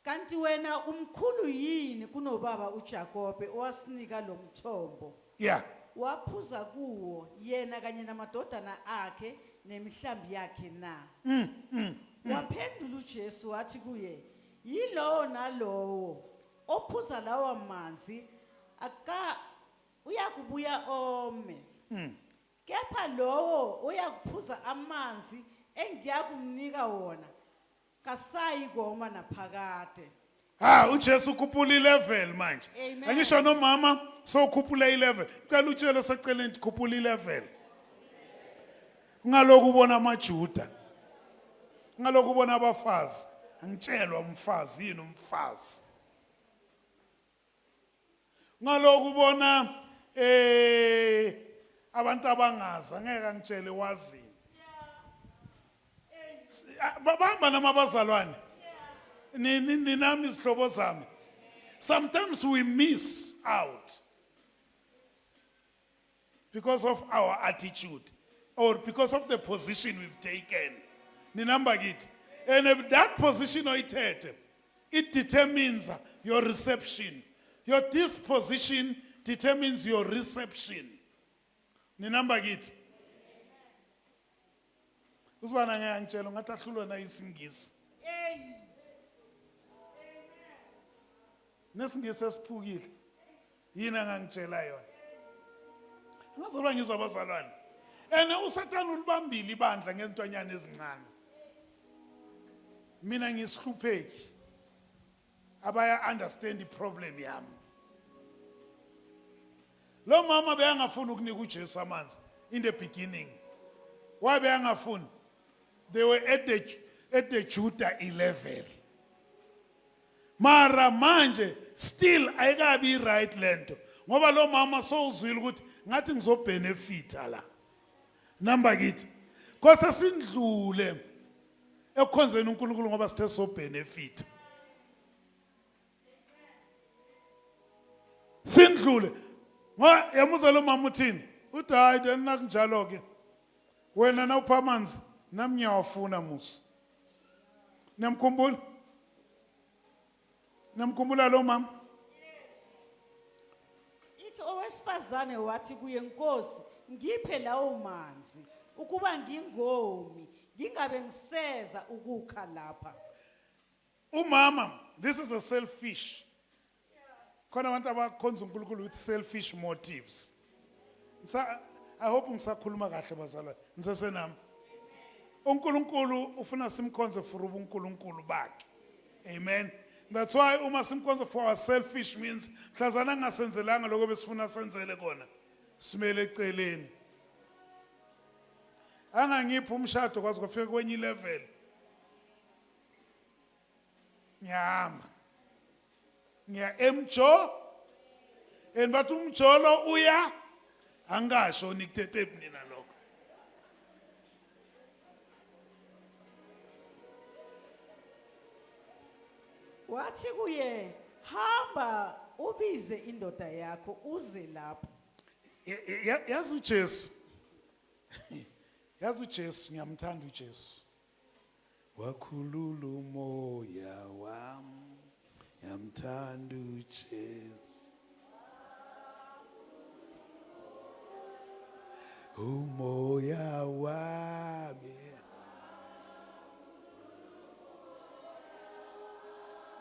Kanti wena umkhulu yini kunobaba uJakobe owasinika lo mthombo? yeah Waphuza kuwo yena kanye namadodana akhe nemihlambi yakhe na? Waphendula uJesu wathi kuye, yilowo nalowo ophuza lawa manzi uyakubuya ome. Kepha lowo uyakuphuza amanzi engiyakumnika wona kasayi koma naphakade. uJesu ukhuphula ilevel manje Amen. angisho nomama so ukhuphula ilevel cela utshele seceleni ukhuphula ilevel ngalokho ubona amaJuda ngalokho ubona abafazi angitshelwa umfazi yini umfazi ngalokho ubona abantu abangazi angeke angitshele wazini bahamba namabazalwane ninami izihlobo zami sometimes we miss out because of our attitude or because of the position we've taken ninamba kithi and if that position oyithethe it determines your reception your disposition determines your reception ninamba kithi usibana ngiyangitshela ngathi ahlulwe na isingisi nesingisi esiphukile yini angangitshela yona ngazoba ngizwa abazalwane ene uSathane ulibambile ibandla ngezintwanyana ezincane mina ngisihlupheki abaya understand iproblem yami. Lo mama beyangafuni ukunika uJesu amanzi in the beginning. Why beyangafuni? They were at the Judah level. Mara manje still ayikabi right lento. Ngoba lo mama sowuzwile ukuthi ngathi ngizobenefita la. Number kithi. Kosa sindlule ekukhonzeni uNkulunkulu ngoba sithe so benefit. Sindlule. Ngoba yamuza lo mama uthini? Uthi hayi dena kunjalo ke. Wena na upha amanzi nami ngiyawafuna musa. Namkhumbula? Namkhumbula lo mama? Ithi owesifazane wathi kuye Nkosi ngiphe lawo manzi ukuba ngingomi ngingabe ngiseza ukukha lapha. Umama, this is a selfish. Khona abantu abakhonza uNkulunkulu with selfish motives. I hope ngisakhuluma kahle bazalwane. Ngisesenami. uNkulunkulu ufuna simkhonze for ubuNkulunkulu bakhe. Amen. That's why uma simkhonze for our selfish means mhlazana ngasenzelanga lokho besifuna senzele kona. Simele eceleni. Angangiphi umshado kwaze kwafika kwenye level. Ngiyahamba. Ngiya emjo. Bathi umjolo uya angasho nikuthethe nina lokho. Wathi kuye hamba ubize indoda yakho uze lapha. Yazi uJesu. Yazi uJesu ngiyamthanda uJesu. Wakhulula umoya wami. Ngiyamthanda uJesu. Umoya wami.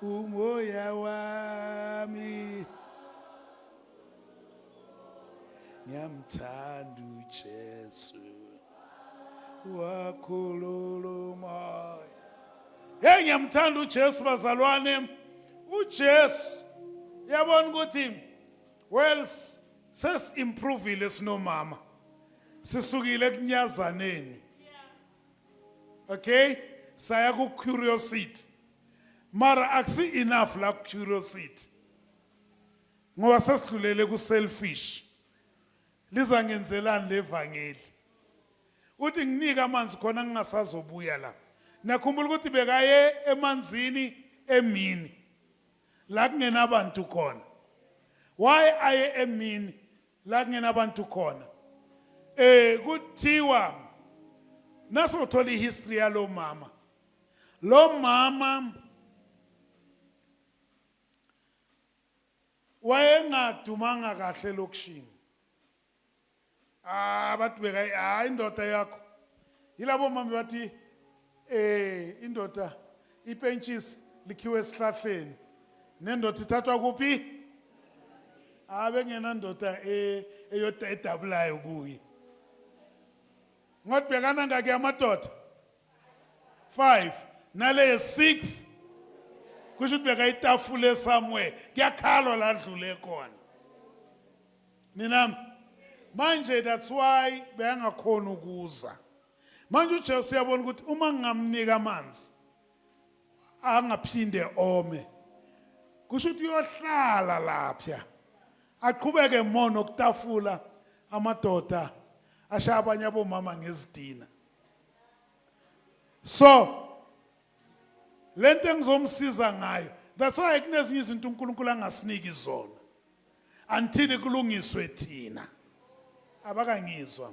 Umoya wami. Ngiyamthanda uJesu. Wakhulula umoya. Hey ngiyamthanda uJesu bazalwane. uJesu yabona ukuthi well ses improve sinomama. Sisukile kunyazaneni. Okay? Saya ku curiosity. Mara akusi enough la curiosity. Ngoba sesidlulele ku selfish. Liza ngenzelani levangeli. Uthi nginika amanzi khona ngingasazobuya la. Nakhumbula ukuthi bekaye emanzini emini. La kungena abantu khona. Why aye emini la kungena abantu khona? Kuthiwa naso uthola history yalo mama. Lo mama wayengadumanga kahle lokishini. Bathi beka indoda yakho. Yilabo mama bathi indoda ipentshisi likhiwe esihlahleni. Nendoda ithathwa kuphi? Bengena ndoda eyodwa edabulayo kuyi. Ngodibhekana ngake amadoda 5 nale 6 kusho ukuthi beka itafule somewhere kuyakhalwa la dlule khona. Nina manje that's why bengakhona ukuza. Manje uJesu uyabona ukuthi uma ngingamnika amanzi angaphinde ome. Kusho ukuthi uyohlala lapha. Aqhubeke mono kutafula amadoda ashaya abanye abomama ngezidina. So lento engizomsiza ngayo that's why kunezinye izinto uNkulunkulu angasiniki zona until kulungiswe thina. Abakangizwa.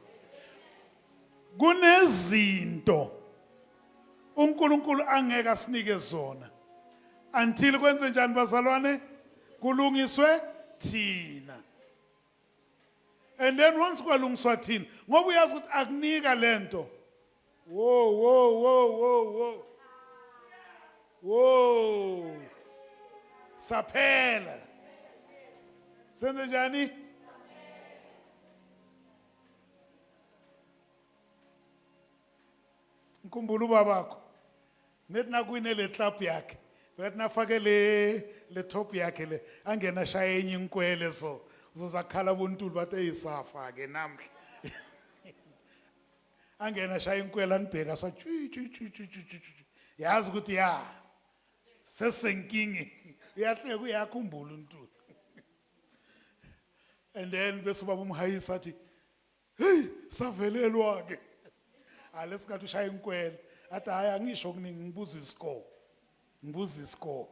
Kunezinto uNkulunkulu angeke asinike zona until kwenze njani bazalwane kulungiswe thina. And then once kwalungiswa thina ngoba uyazi ukuthi akunika lento. Whoa. Saphela. Senze njani? Ngikhumbula ubabakho. Nethi nakwine le club yakhe. Bathi nafake le top yakhe le angena shaya enye inkwele so uzozakhala bontuli bathi eyisafa ke namhla angena shaya inkwele anibheka sa yazi ukuthi ya sesenkingi uyahleka uyakhumbula untuli and then bese baba umhayisa athi hey savelelwa ke lesikhathi ushaya inkwele athi hayi angisho kuningi ngibuza iscore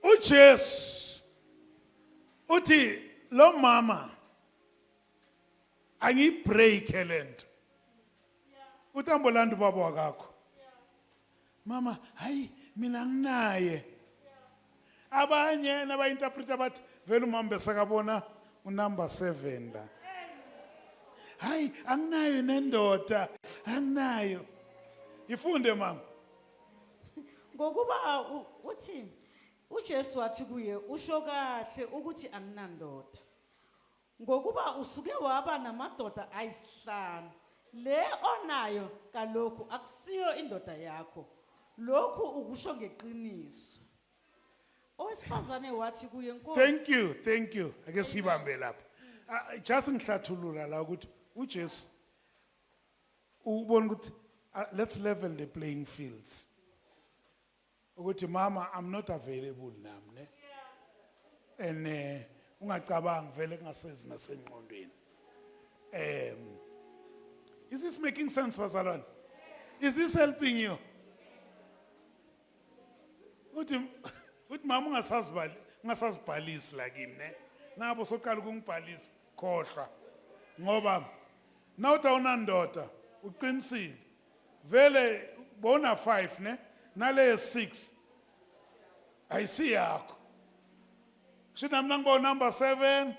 uJesu uthi lo mama angibreak lento utambolanda ubaba wakakho mama hayi mina nginaye abanye nabayinterpreta bathi vele umama besekabona unumber 7 la hayi anginayo nendoda anginayo ifunde mama ngokuba uthi uJesu wathi kuye usho kahle ukuthi anginandoda ngokuba usuke waba namadoda ayisihlanu le onayo kalokhu akusiyo indoda yakho lokhu ukusho ngeqiniso owesifazane wathi kuye Nkosi thank you ake sibambe lapha just ngihlathulula la ukuthi uJesu ubona ukuthi let's level the playing fields ukuthi mama I'm not available nami ne and ungacabangi vele kungasezi nasengqondweni is this making sense bazalwane is this helping you uthi mama ungasazibhalisi la kimi ne nabo soqala ukungibhalisa khohlwa ngoba nawuthi awunandoda uqinisile vele bona 5 ne nale 6 ayisi yakho shina mina ngibona number 7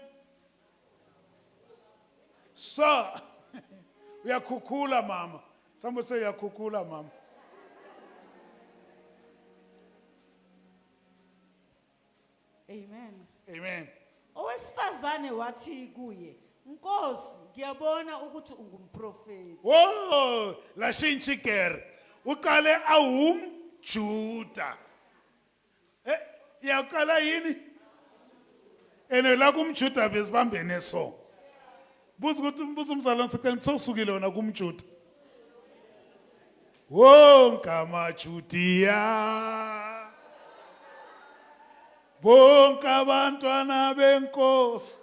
so uyakhukhula mama somebody say uyakhukhula mama amen owesifazane wathi kuye Nkosi ngiyabona ukuthi ungumprofeti oh la shinchikere uqale Juda yaqala yini ene la kumjuda bezibambene so buza ukuthi umzalwane sicela sosukile wona kumjuda wonke amajudiya bonke abantwana benkosi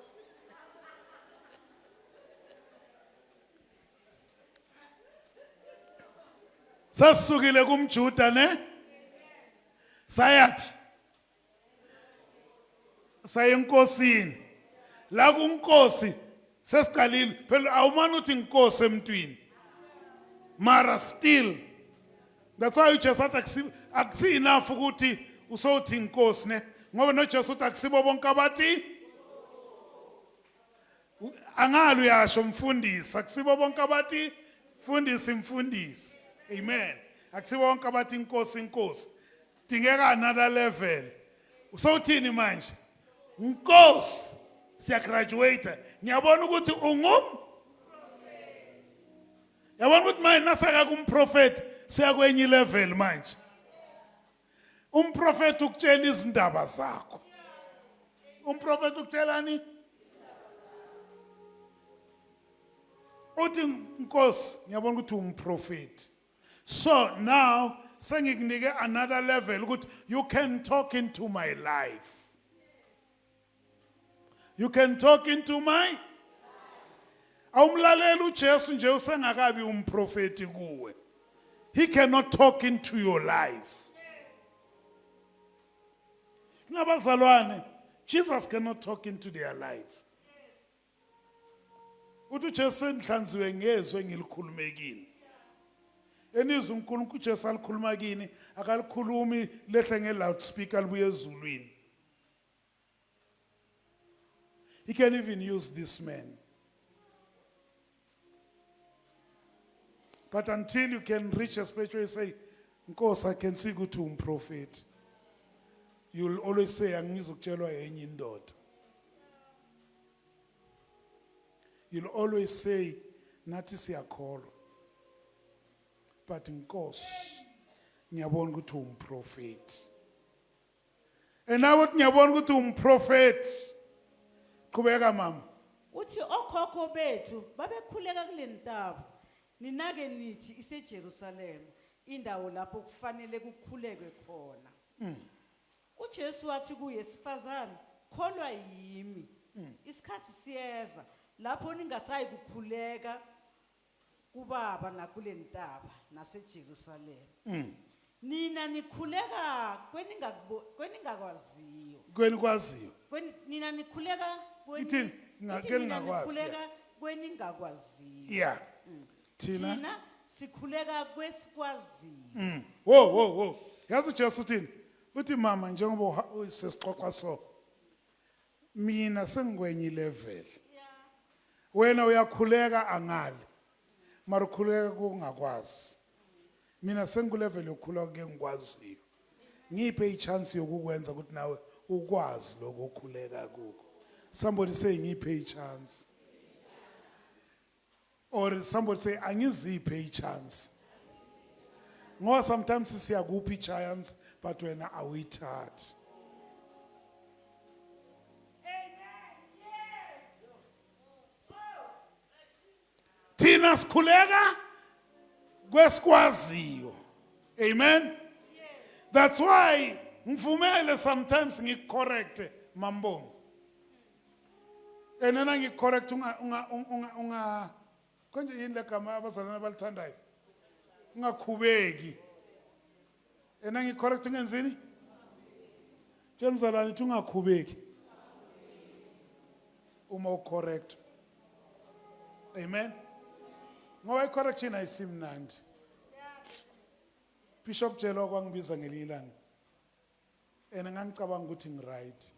sasukile kumjuda ne sayaphi sayenkosini la kunkosi sesiqalile phela awumani uthi inkosi emntwini mara still that's why uJesu athi akusi enough ukuthi usothi inkosi ne ngoba noJesu uthi akusibo bonke abathi angalo uyasho mfundisi akusibo bonke abathi mfundisi amen akusibo bonke abathi inkosi dingeka another level usothini manje Nkosi siya graduate ngiyabona ukuthi yabona ukuthi manje nasaka kumprofeti siya kwenye level manje umprofeti ukutshela izindaba zakho umprofeti ukutshelani uthi Nkosi ngiyabona ukuthi umprofeti so now sengikunike another level ukuthi you can talk into my life. You can talk into my awumlalela uJesu nje usengakabi umprofeti kuwe. He cannot talk into your life. Nabazalwane, Jesus cannot talk into their life. Uthi uJesu endihlanziwe ngezwe ngilikhulumekile. Enizwe uNkulunkulu uJesu alikhuluma kini akalikhulumi lehle ngeloudspeaker libuye ezulwini. He can even use this man. But until you can reach a stage where you say, Nkosi, I can see you to a prophet, you'll always say, Angizukutshelwa enye indoda. You'll always say, nathi siyakholwa. but Nkosi ngiyabona ukuthi umprofeti. Nawe uthi ngiyabona ukuthi umprofeti. Qhubeka mama. uthi okhokho bethu babekhuleka kule ntaba ninake nithi iseJerusalema indawo lapho kufanele kukhulekwe khona. uJesu wathi kuye sifazane kholwa yimi isikhathi siyeza lapho ningasayi kukhuleka kubaba nakule ntaba naseJerusalema. Nina nikhuleka kweningakwaziyo. Kwenikwaziyo. Nina nikhuleka Ithini? Ningakwazi. Nikhuleka kweningakwaziyo. Yeah. Thina. Thina sikhuleka kwesikwaziyo. Wo. Yazi uJesu uthini? Uthi mama njengoba usesixoxa so. Mina sengikwenye level. Wena uyakhuleka angali. Mara ukhuleka kungakwazi. Mina sengilevel yokukhuleka ke ngikwaziyo. Ngiphe ichance yokukwenza ukuthi nawe ukwazi lokho okhuleka kuko. Somebody say ngiphe ichance. Or somebody say angiziphe ichance. Ngoba sometimes siyakuphi ichance but wena awuyithathi. Thina sikhuleka kwesikwaziyo. Amen. That's why ngivumele sometimes ngikucorrect mambongo. Enena ngikucorrect unga konje yini legama abazalwane abalithandayo. Ungakhubeki. Ena ngikucorrect ungenzini? Mzalwane uthi ungakhubeki. Uma ucorrect. Amen. Ngoba icorrection ayisimnandi. Bishop Jelo kwangibiza ngelilanga. Ngangicabanga ukuthi ngiright.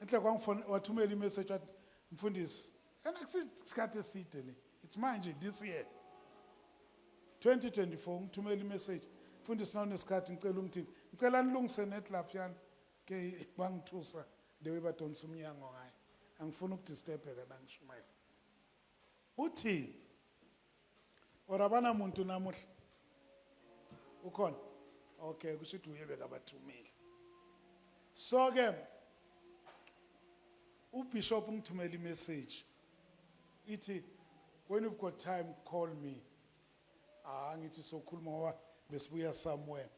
Enhle kwangifona wathumela imessage wathi mfundisi, akusikhathi eside le. It's manje this year. 2024 ngithumela imessage. Mfundisi nawo nesikhathi ngicela umthini. Ngicela nilungise net laphana ke bangithusa dewe badonsa umnyango hayi. Angifuni ukudisturb-eka nangishumayela. Uthini? Orabana muntu namuhla. Ukhona? Okay, kusho ukuthi uyebe kabathumeli. So ke uBishop ngithumela imessage. Ithi when you've got time call me. Ngithi sokhuluma ngoba besibuya somewhere.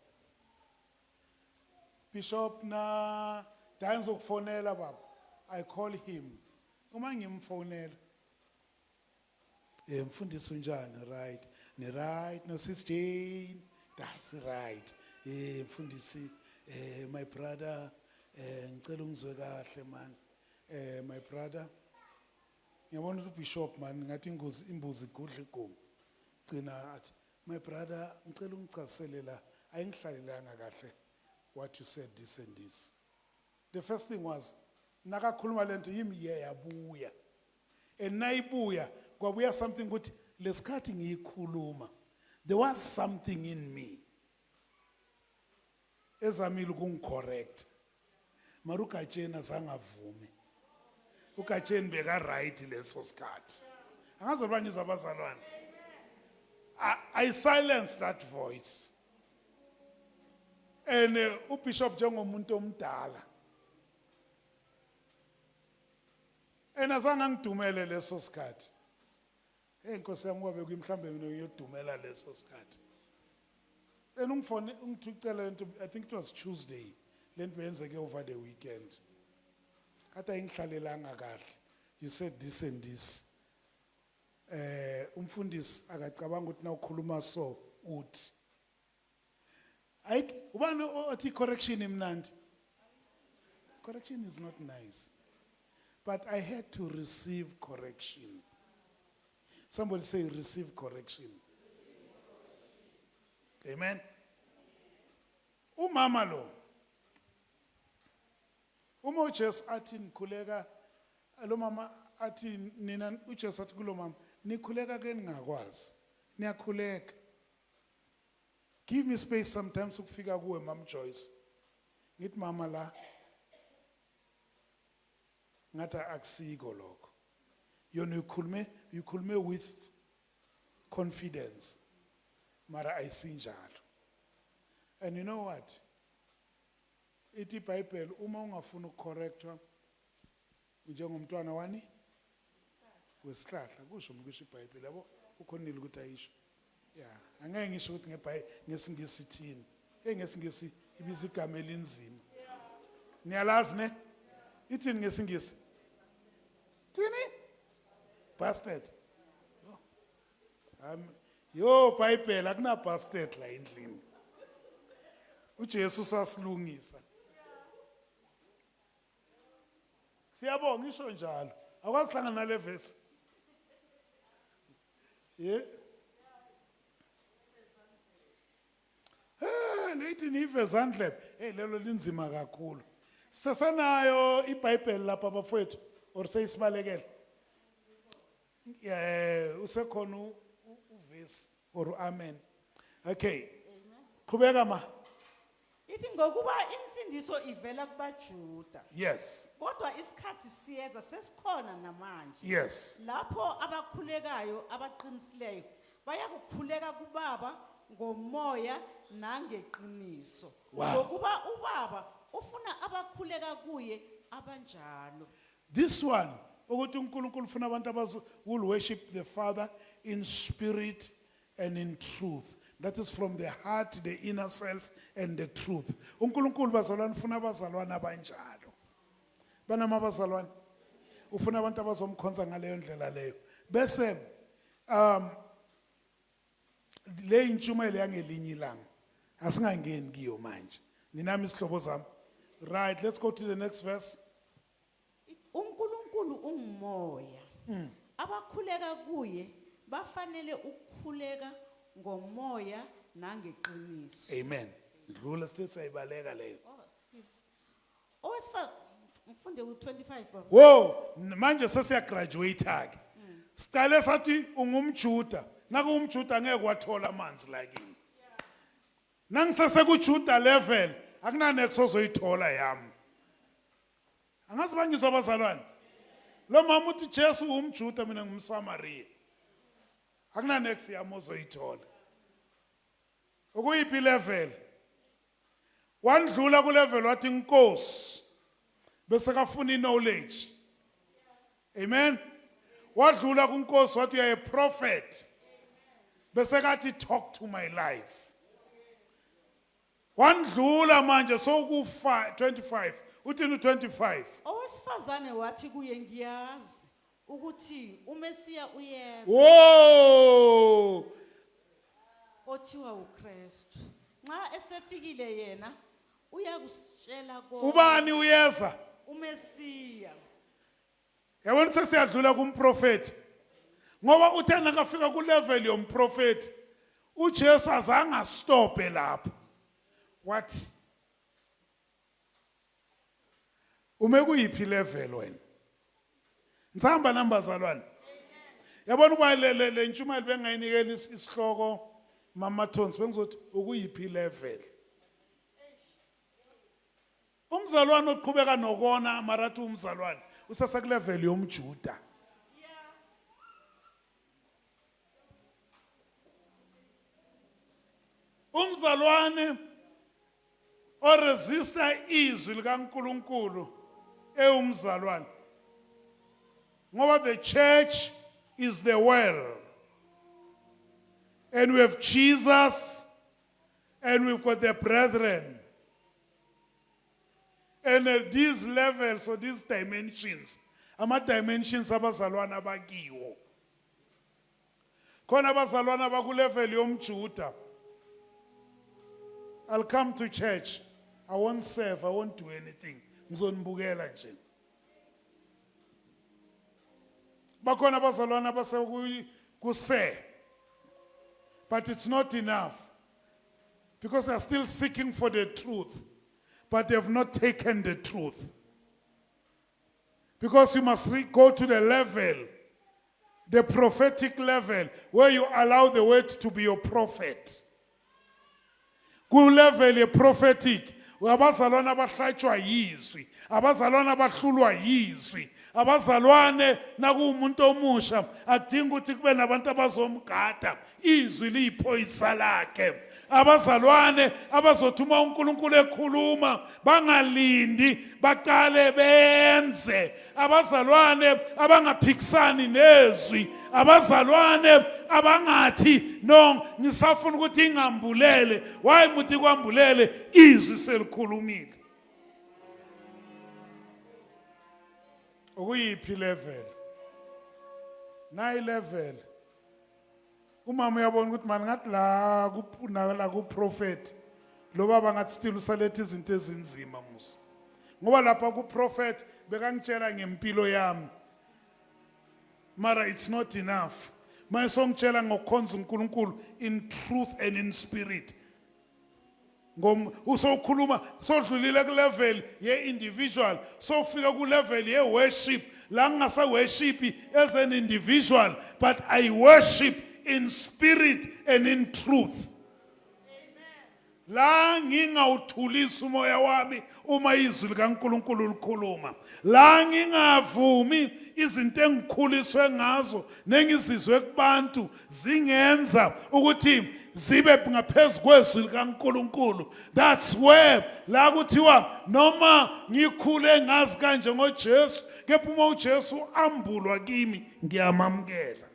Bishop na dayenza ukufonela baba. I call him. Uma ngimfonela mfundisi unjani right ni right no sis Jane that's right mfundisi my brother ngicela ungizwe kahle man my brother ngiyabona ukuthi bishop man ngathi imbuzi igudla igoma gcina athi my brother ngicela ungichasele la ayingihlalelanga kahle what you said this and this. The first thing was nakakhuluma lento yimi yabuya nayibuya kwabuya something ukuthi lesikhathi ngiyikhuluma there was something in me ezamile ukungicorrect mara uGatsheni zangavume uGatsheni beka right leso sikhathi angaze banyizwa abazalwane. I silenced that voice and uBishop njengomuntu omdala azange ngidumele leso sikhathi. Nkosi yami kwabe mhlambe mina ngiyodumela leso sikhathi. Ungifone ungithucela lento I think it was Tuesday lento beyenzeke over the weekend. Kade ayingihlalelanga kahle. You said this and this. Umfundisi akacabanga ukuthi na ukhuluma so uthi. Ubani othi correction imnandi? Correction is not nice. But I had to receive correction. Somebody say receive correction. Amen. Umama lo. Uma uJesu athi nikhuleka lo mama athi nina uJesu athi kulo mama nikhuleka ke ningakwazi. Niyakhuleka. Give me space sometimes ukufika kuwe Mama Joyce. Ngithi mama la ngata akusiko lokho. Yona ukhulume with confidence. mara ayisinjalo. And you know what? Ithi iBhayibheli uma ungafuna ukucorrectwa njengomntwana wani wesihlahla kusho mkusho iBhayibheli yabo ukhonile ukuthi ayisho. Yeah, angeke ngisho ukuthi ngesingisi thini. Ngesingisi ibiza igama elinzima. Niyalazi ne? Ithini ngesingisi? Thini? Bastard. Yo Bhayibheli akuna bastard la endlini. uJesu sasilungisa. Siyabonga ngisho njalo. Akwazi hlangana nale verse. Yeah. Lethi nive zandlebe. Lelo linzima kakhulu. Sesanayo iBhayibheli lapha bafowethu or seyisibalekele. Usekhona uverse or amen. Okay. Qhubeka ma. Ithi ngokuba insindiso ivela kubaJuda. Yes. Kodwa isikhathi siyeza sesikhona namanje. Yes. Lapho abakhulekayo abaqinisileyo bayakukhuleka kuBaba ngomoya nangeqiniso. Wow. Ngokuba uBaba ufuna abakhuleka kuye abanjalo. This one, ukuthi uNkulunkulu ufuna abantu will worship the Father in spirit and in truth. That is from the heart, the inner self, and the truth. uNkulunkulu bazalwane ufuna abazalwane abanjalo. Banama abazalwane ufuna abantu abazomkhonza ngaleyo ndlela leyo. Bese le intshumayelo yangelinye ilanga asingangeni kiyo manje. Ninami isihlobo zami. Right, let's go to the next verse. uNkulunkulu ungumoya. Abakhuleka kuye bafanele ukukhuleka ngomoya nangeqiniso. Amen. Ndlula sisayibaleka leyo. Oh, excuse. Owesifa ngifunde ku25 baba. Whoa, manje sesiyagraduate ke. Siqale sathi ungumJuda. Naku umJuda ngeke wathola amanzi la kimi. Nangisese kuJuda level akunanext ozoyithola yami. Angazi bangizwa abazalwane. Lo mama uthi Jesu umJuda mina ngumSamariya. Akunanext yami ozoyithola. Ukuyiphi level? Wandlula ku level wathi inkosi. Bese kafuna knowledge. Amen. Wadlula kunkosi wathi uyaye prophet. Bese kathi talk to my life. Wandlula manje sokufa 25. Uthini 25? Owesifazane wathi kuye ngiyazi ukuthi uMesiya uyeza Whoa! othiwa uKristu. Nxa esefikile yena uyakusitshela Ubani uyeza? uMesiya. Yabona sesiyadlula kumprofeti. Ngoba uthena kafika ku level yomprofeti. uJesu azange astope lapha. What? Ume kuyiphi level wena? Ngisahamba nambazalwane. Yabona uba le ntshumayelo bengayinikela isihloko Mama Thonsi bengizothi ukuyiphi level. Umzalwane oqhubeka nokona marathi umzalwane usasa ku level yomJuda. Umzalwane o resista izwi likaNkulunkulu umzalwane. Ngoba the church is the well. And we have Jesus and we've got the brethren. And at these levels or these dimensions, ama-dimensions abazalwane abakiwo. Khona abazalwane abaku level yomJuda. I'll come to church. I won't serve. I won't do anything. Ngizonibukela nje. Bakhona abazalwane abase kuse. But it's not enough. Because they are still seeking for the truth. But they have not taken the truth. Because you must go to the level, the prophetic level, where you allow the word to be your prophet. Ku level ye prophetic, abazalwane abahlatshwa yizwi, abazalwane abahlulwa yizwi, abazalwane nakuwumuntu omusha akudingi ukuthi kube nabantu abazomgada, izwi liyiphoyisa lakhe. Abazalwane abazothi uma uNkulunkulu ekhuluma bangalindi baqale benze, abazalwane abangaphikisani nezwi, abazalwane abangathi no ngisafuna ukuthi ingambulele, wayi muthi kwambulele izwi selikhulumile. Ukuyiphi level? Nayi level. Umama uyabona ukuthi manje ngathi la kuprofeti lo baba ngathi still usaletha izinto ezinzima musa. Ngoba lapha kuprofeti bekangitshela ngempilo yami. Mara it's not enough. Manje songitshela ngokukhonza uNkulunkulu in truth and in spirit. Usokhuluma sodlulile ku level ye individual, sofika ku level ye worship la ngasa worship as an individual, but I worship in spirit and in truth. La ngingawuthulisa umoya wami uma izwi likaNkulunkulu likhuluma. La ngingavumi izinto engikhuliswe ngazo nengizizwe kubantu zingenza ukuthi zibe ngaphezulu kwezwi likaNkulunkulu. That's where la kuthiwa noma ngikhule ngazi kanje ngoJesu, kepha uma uJesu ambulwa kimi ngiyamamkela.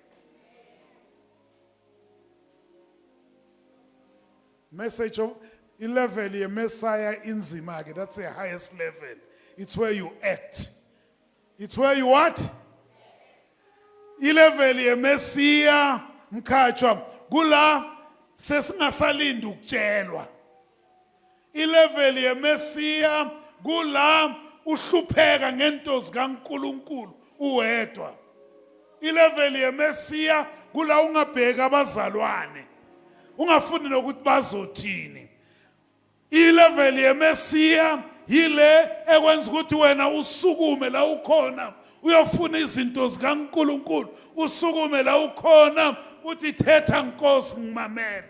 Message of level ye Messiah inzima ke, that's the highest level. It's where you act. It's where you what? Level ye Messiah mkhatshwa kula sesingasalindi ukutshelwa. Level ye Messiah kula uhlupheka ngento zikaNkulunkulu uwedwa. Level ye Messiah kula ungabheka abazalwane, ungafuni nokuthi bazothini. Level ye Messiah yile ekwenza ukuthi wena usukume la ukhona uyofuna izinto zikaNkulunkulu, usukume la ukhona uthi thetha Nkosi ngimamele.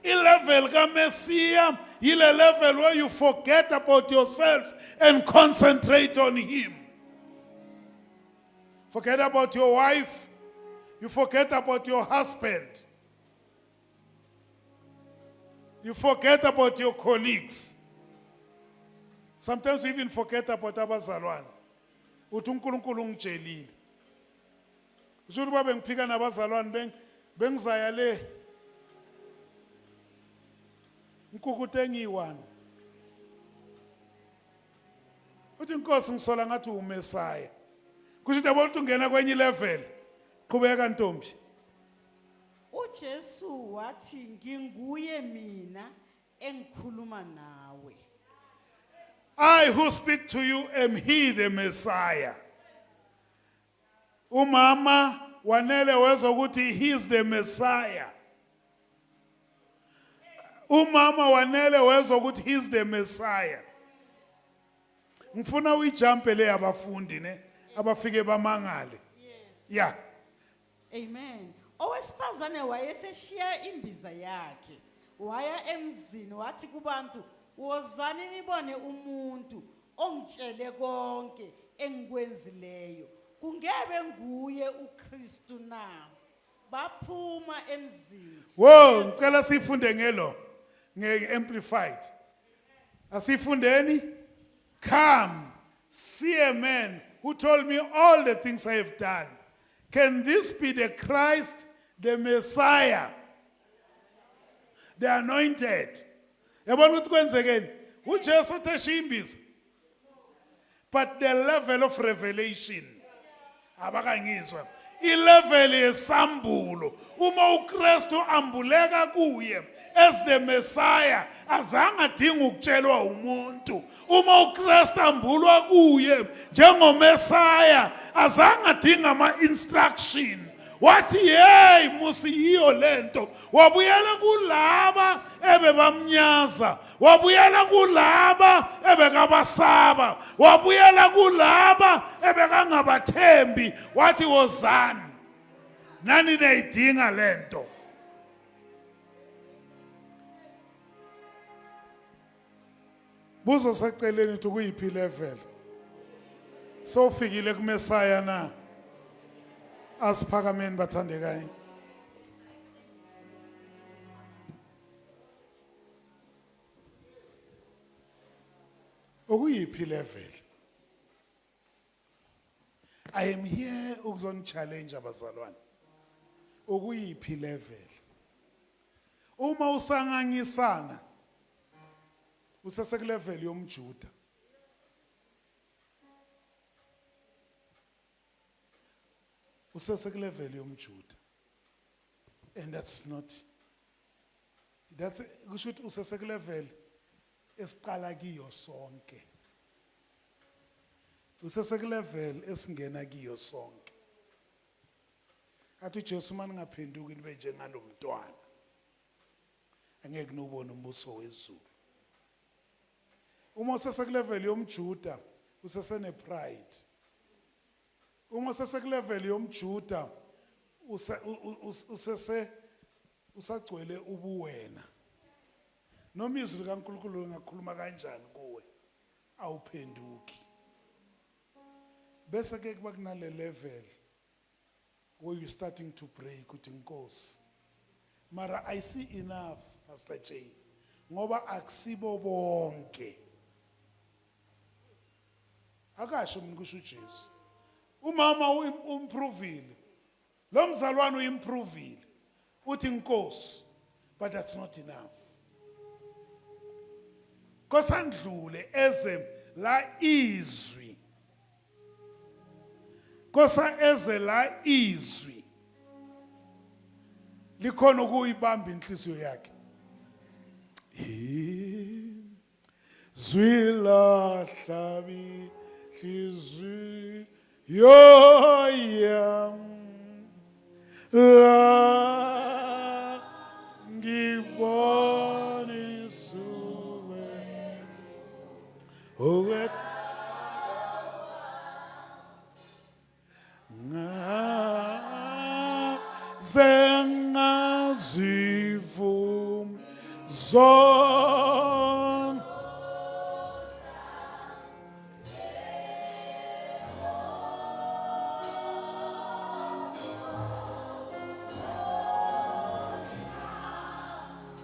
Level kaMessiah yile level where you forget about yourself and concentrate on him. Forget about your wife, you forget about your husband, you forget about your colleagues. Sometimes we even forget about abazalwane. Uthi uNkulunkulu ungitshelile. Usho ukuthi babe ngiphika nabazalwane bengizaya le nkukute engiyi-1. Uthi Nkosi ngisola ngathi uMesaya. Kusho ukuthi yabona ukuthi ungena kwenye level. Qhubeka ntombi. uJesu wathi nginguye mina engikhuluma nawe. I who speak to you am he, the Messiah. Umama wanele wezwa ukuthi he is the Messiah. Umama wanele wezwa ukuthi he is the Messiah. Ngifuna uyijumpe le abafundi ne abafike bamangale. Yeah. Amen. Owesifazane wayeseshiya imbiza yakhe waya emzini wathi kubantu, wozani nibone umuntu ongitshele konke engikwenzileyo. Kungebe nguye uKristu na? Baphuma emzini. Whoa, ngicela sifunde ngelo nge-amplified. Asifundeni? Come, see a man who told me all the things I have done. Can this be the Christ, the Messiah, the anointed? Yabona ukuthi kwenzekeni? uJesu uthe imbiza. But the level of revelation abakangizwa. I-level yesambulo. Uma uKristu ambuleka kuye as the Messiah, azange adinga ukutshelwa umuntu. Uma uKristu ambulwa kuye njengomessiah, azange adinga ama-instruction. Wathi hey musi yiyo lento, wabuyela kulaba ebebamnyaza, wabuyela kulaba ebekabasaba, wabuyela kulaba ebekangabathembi, wathi wozani nani neyidinga lento. buzo seceleni ukuthi kuyiphi level sowufikile kuMesaya na asiphakameni bathandekayo okuyiphi level I am here ukuzonichallenge abazalwane okuyiphi level uma usangangisana usesekulevel yomjuda usesekulevel yomjuda and that's kusho ukuthi usesekulevel esiqala kiyo sonke usesekulevel esingena kiyo sonke athi uJesu manje ngaphenduki nibe njengalomntwana angeke nubone umbuso wezulu uma usesekulevel yomjuda usesene pride uma usesekulevel yomjuda usagcwele ubuwena noma izwi likaNkulunkulu ngakhuluma kanjani kuwe awuphenduki bese ke kuba kunale level where you starting to pray ukuthi Nkosi mara I see enough Pastor J ngoba akusibo bonke akasho mina kusho uJesu umama uimprovile lo mzalwane uimprovile uthi Nkosi but that's not enough kosandlule eze la izwi kosa eze la izwi likhona ukuyibamba inhliziyo yakhe izwi la hlabi inhliziyo yam la ngibonisuwe owe zengazivum zon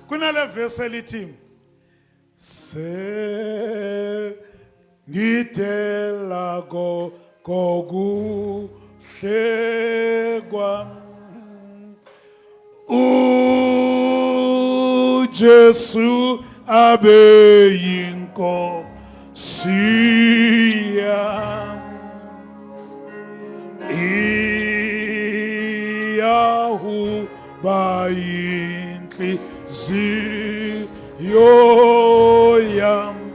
kunale verse elithi se ngitela kokuhle kwami uJesu abe yinkosi yami iyahuba inhliziyo yami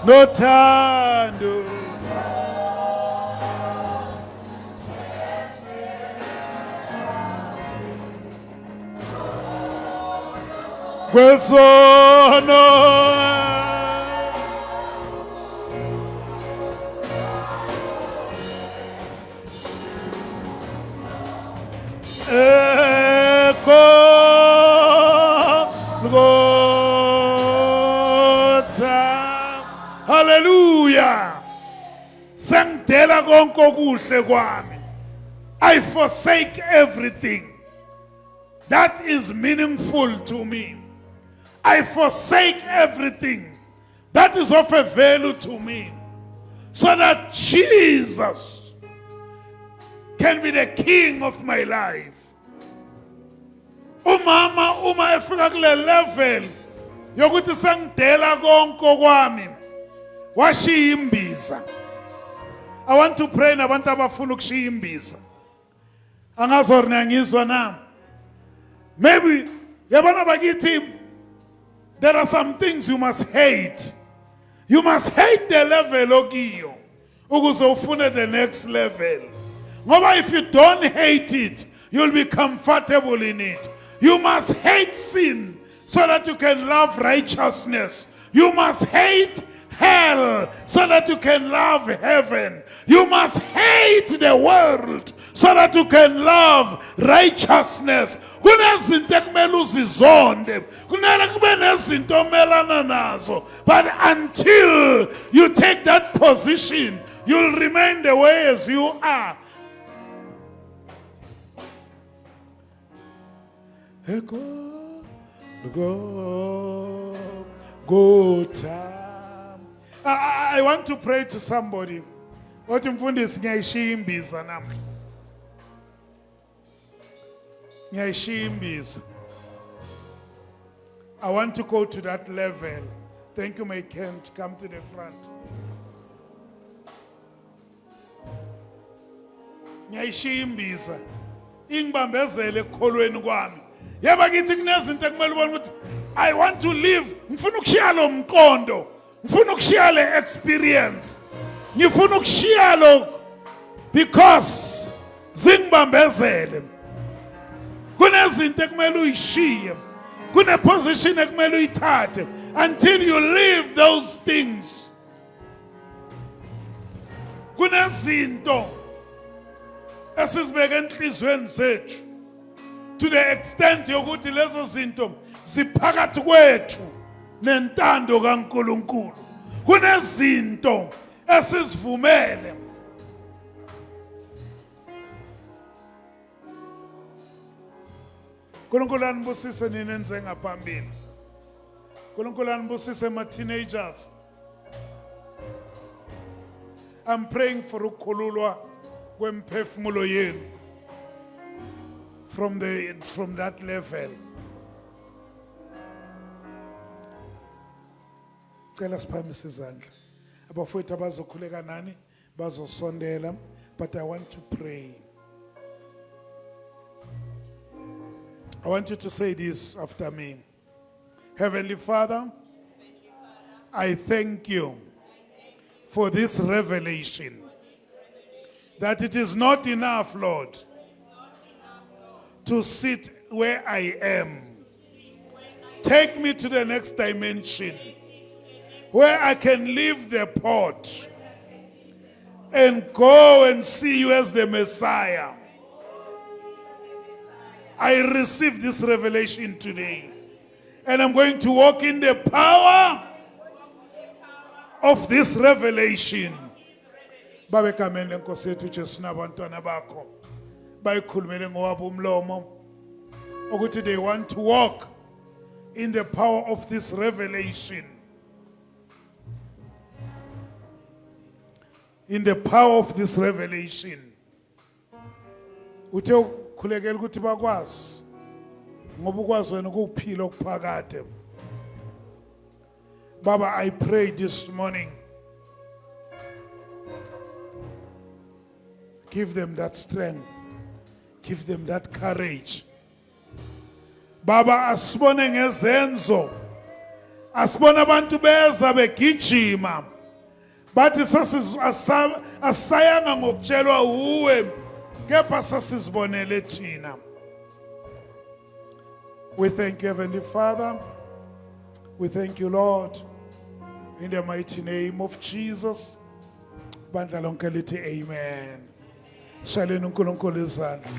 nothando kwesono hallelujah sengidela konke okuhle kwami I forsake everything that is meaningful to me I forsake everything that is of a value to me so that Jesus can be the king of my life umama uma efika kule level yokuthi sengidela konke kwami washiya imbiza I want to pray nabantu abafuna ukushiya imbiza angazori ngizwa na maybe yabona bakithi there are some things you must hate the level okiyo ukuze ufune the next level ngoba if you don't hate it you'll be comfortable in it. You must hate sin so that you can love righteousness. You must hate hell so that you can love heaven. You must hate the world so that you can love righteousness. Kunezinto ekumele uzizonde, kunele kube nezinto omelana nazo. But until you take that position, you'll remain the way as you are. Go time. I want to pray to somebody. Othi mfundisi ngiyayishiya imbiza namhla. Ngiyayishiya imbiza. I want to go to that level. Thank you, my Kent. Come to the front. Ngiyayishiya imbiza. Ingibambezele ekholweni kwami. Yeba kithi kunezinto ekumele ubone ukuthi I want to live. Ngifuna ukushiya lo mqondo. Ngifuna ukushiya le experience. Ngifuna ukushiya lo because zingibambezele. Kunezinto ekumele uyishiye. Kune position ekumele uyithathe until you leave those things. Kunezinto esizibeka enhlizweni zethu to the extent yokuthi lezo zinto ziphakathi kwethu nentando kaNkulunkulu. Kunezinto esizivumele uNkulunkulu anibusise nini enze ngaphambili. uNkulunkulu anibusise ma teenagers. I'm praying for ukukhululwa kwemphefumulo yenu from that level. Cela siphamise izandla. Abafowethu abazokhuleka nani bazosondela, but I want to pray. I want you to say this after me. Heavenly Father, I thank you for this revelation that it is not enough, Lord, to sit where I am. Take me to the next dimension where I can leave the pot and go and see you as the Messiah. I receive this revelation today, and I'm going to walk in the power of this revelation. Babe kamele Nkosi yethu Jesu nabantwana bakho bayikhulumele ngowabo umlomo ukuthi they want to walk in the power of this revelation. In the power of this revelation. Uthe ukhulekela ukuthi bakwazi ngoba ukwazi wena ukuphila okuphakade. Baba, I pray this morning, give them that strength, give them that courage. Baba, asibone ngezenzo, asibone abantu beza begijima, bathi asayanga ngokutshelwa uwe, kepha sasizibonele thina. We thank you, Heavenly Father. We thank you, Lord, in the mighty name of Jesus. Bandla lonke lithi amen. Shaleni uNkulunkulu izandla.